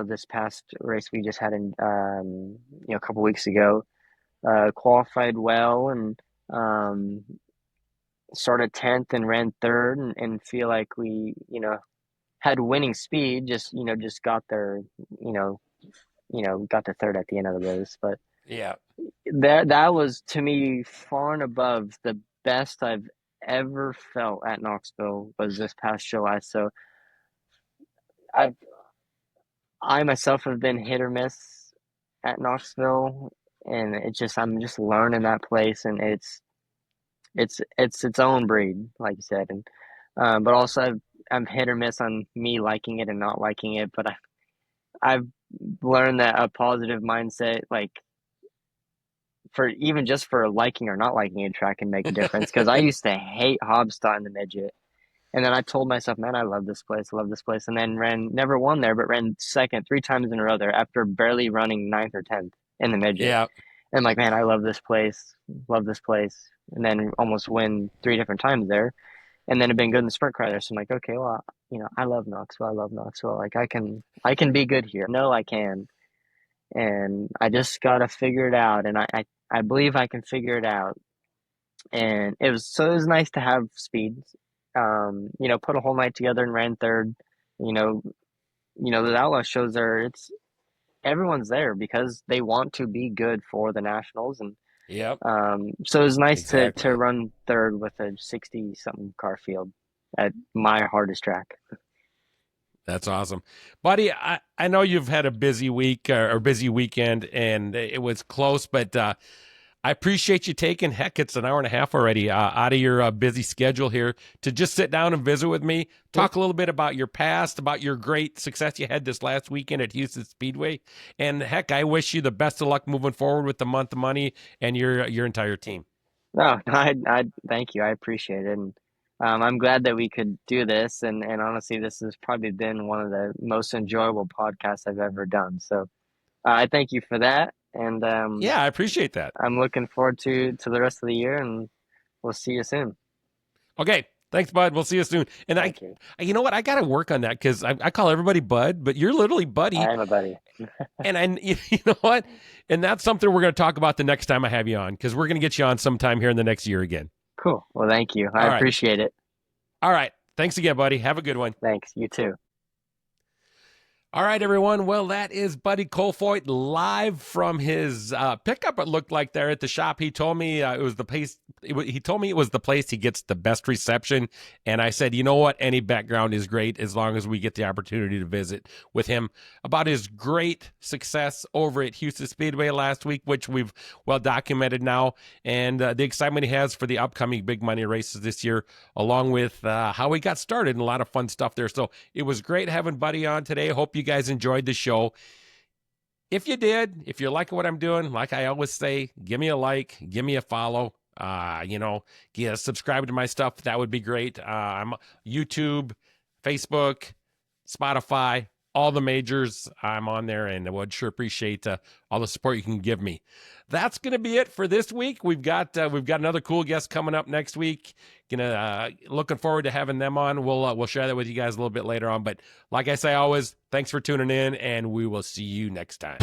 this past race we just had a couple weeks ago, qualified well, and started 10th and ran third, and feel like we, had winning speed, just got there, you know, got to third at the end of the race. But Yeah. that was to me far and above the best I've ever felt at Knoxville was this past July. So I've I myself have been hit or miss at Knoxville, and I'm just learning that place, and it's its own breed, like you said, and but also I'm hit or miss on me liking it and not liking it, but I've learned that a positive mindset, like for even just for liking or not liking a track can make a difference. Because I used to hate Hobstadt in the midget, and then I told myself, man, I love this place, I love this place, and then never won there, but ran second 3 times in a row there after barely running ninth or 10th in the midget. Yeah. And like, man, I love this place, and then almost win 3 different times there, and then have been good in the sprint car there. So I'm like, okay, well, I love Knoxville, I love Knoxville. Like, I can be good here. No, I can, and I just gotta figure it out, and I believe I can figure it out. And it was nice to have speed. Put a whole night together and ran third. You know, the Outlaw shows there. It's everyone's there because they want to be good for the nationals, and Yep. so it was nice to Exactly. run third with a 60 something car field at my hardest track. That's awesome. Buddy, I know you've had a busy week or busy weekend, and it was close, but I appreciate you taking, heck, it's an hour and a half already out of your busy schedule here to just sit down and visit with me, talk a little bit about your past, about your great success you had this last weekend at Huset Speedway. And heck, I wish you the best of luck moving forward with the Month of Money and your entire team. No, I thank you. I appreciate it. And I'm glad that we could do this. And honestly, this has probably been one of the most enjoyable podcasts I've ever done. So I thank you for that. And Yeah, I appreciate that. I'm looking forward to the rest of the year, and we'll see you soon. Okay. Thanks, Bud. We'll see you soon. And Thank you. you know what? I got to work on that because I call everybody Bud, but you're literally Buddy. I am a buddy. And you know what? And that's something we're going to talk about the next time I have you on because we're going to get you on sometime here in the next year again. Cool. Well, thank you. I All right. appreciate it. All right. Thanks again, buddy. Have a good one. Thanks. You too. All right, everyone. Well, that is Buddy Kofoid live from his pickup. It looked like there at the shop. He told me it was the place. He told me it was the place he gets the best reception. And I said, you know what? Any background is great as long as we get the opportunity to visit with him about his great success over at Huset Speedway last week, which we've well documented now, and the excitement he has for the upcoming big money races this year, along with how he got started and a lot of fun stuff there. So it was great having Buddy on today. Hope you guys enjoyed the show. If you did, if you're liking what I'm doing, like I always say, give me a like, give me a follow. Subscribe to my stuff. That would be great. I'm YouTube, Facebook, Spotify, all the majors. I'm on there, and I would sure appreciate all the support you can give me. That's going to be it for this week. We've got another cool guest coming up next week. Looking forward to having them on. We'll share that with you guys a little bit later on. But like I say always, thanks for tuning in, and we will see you next time.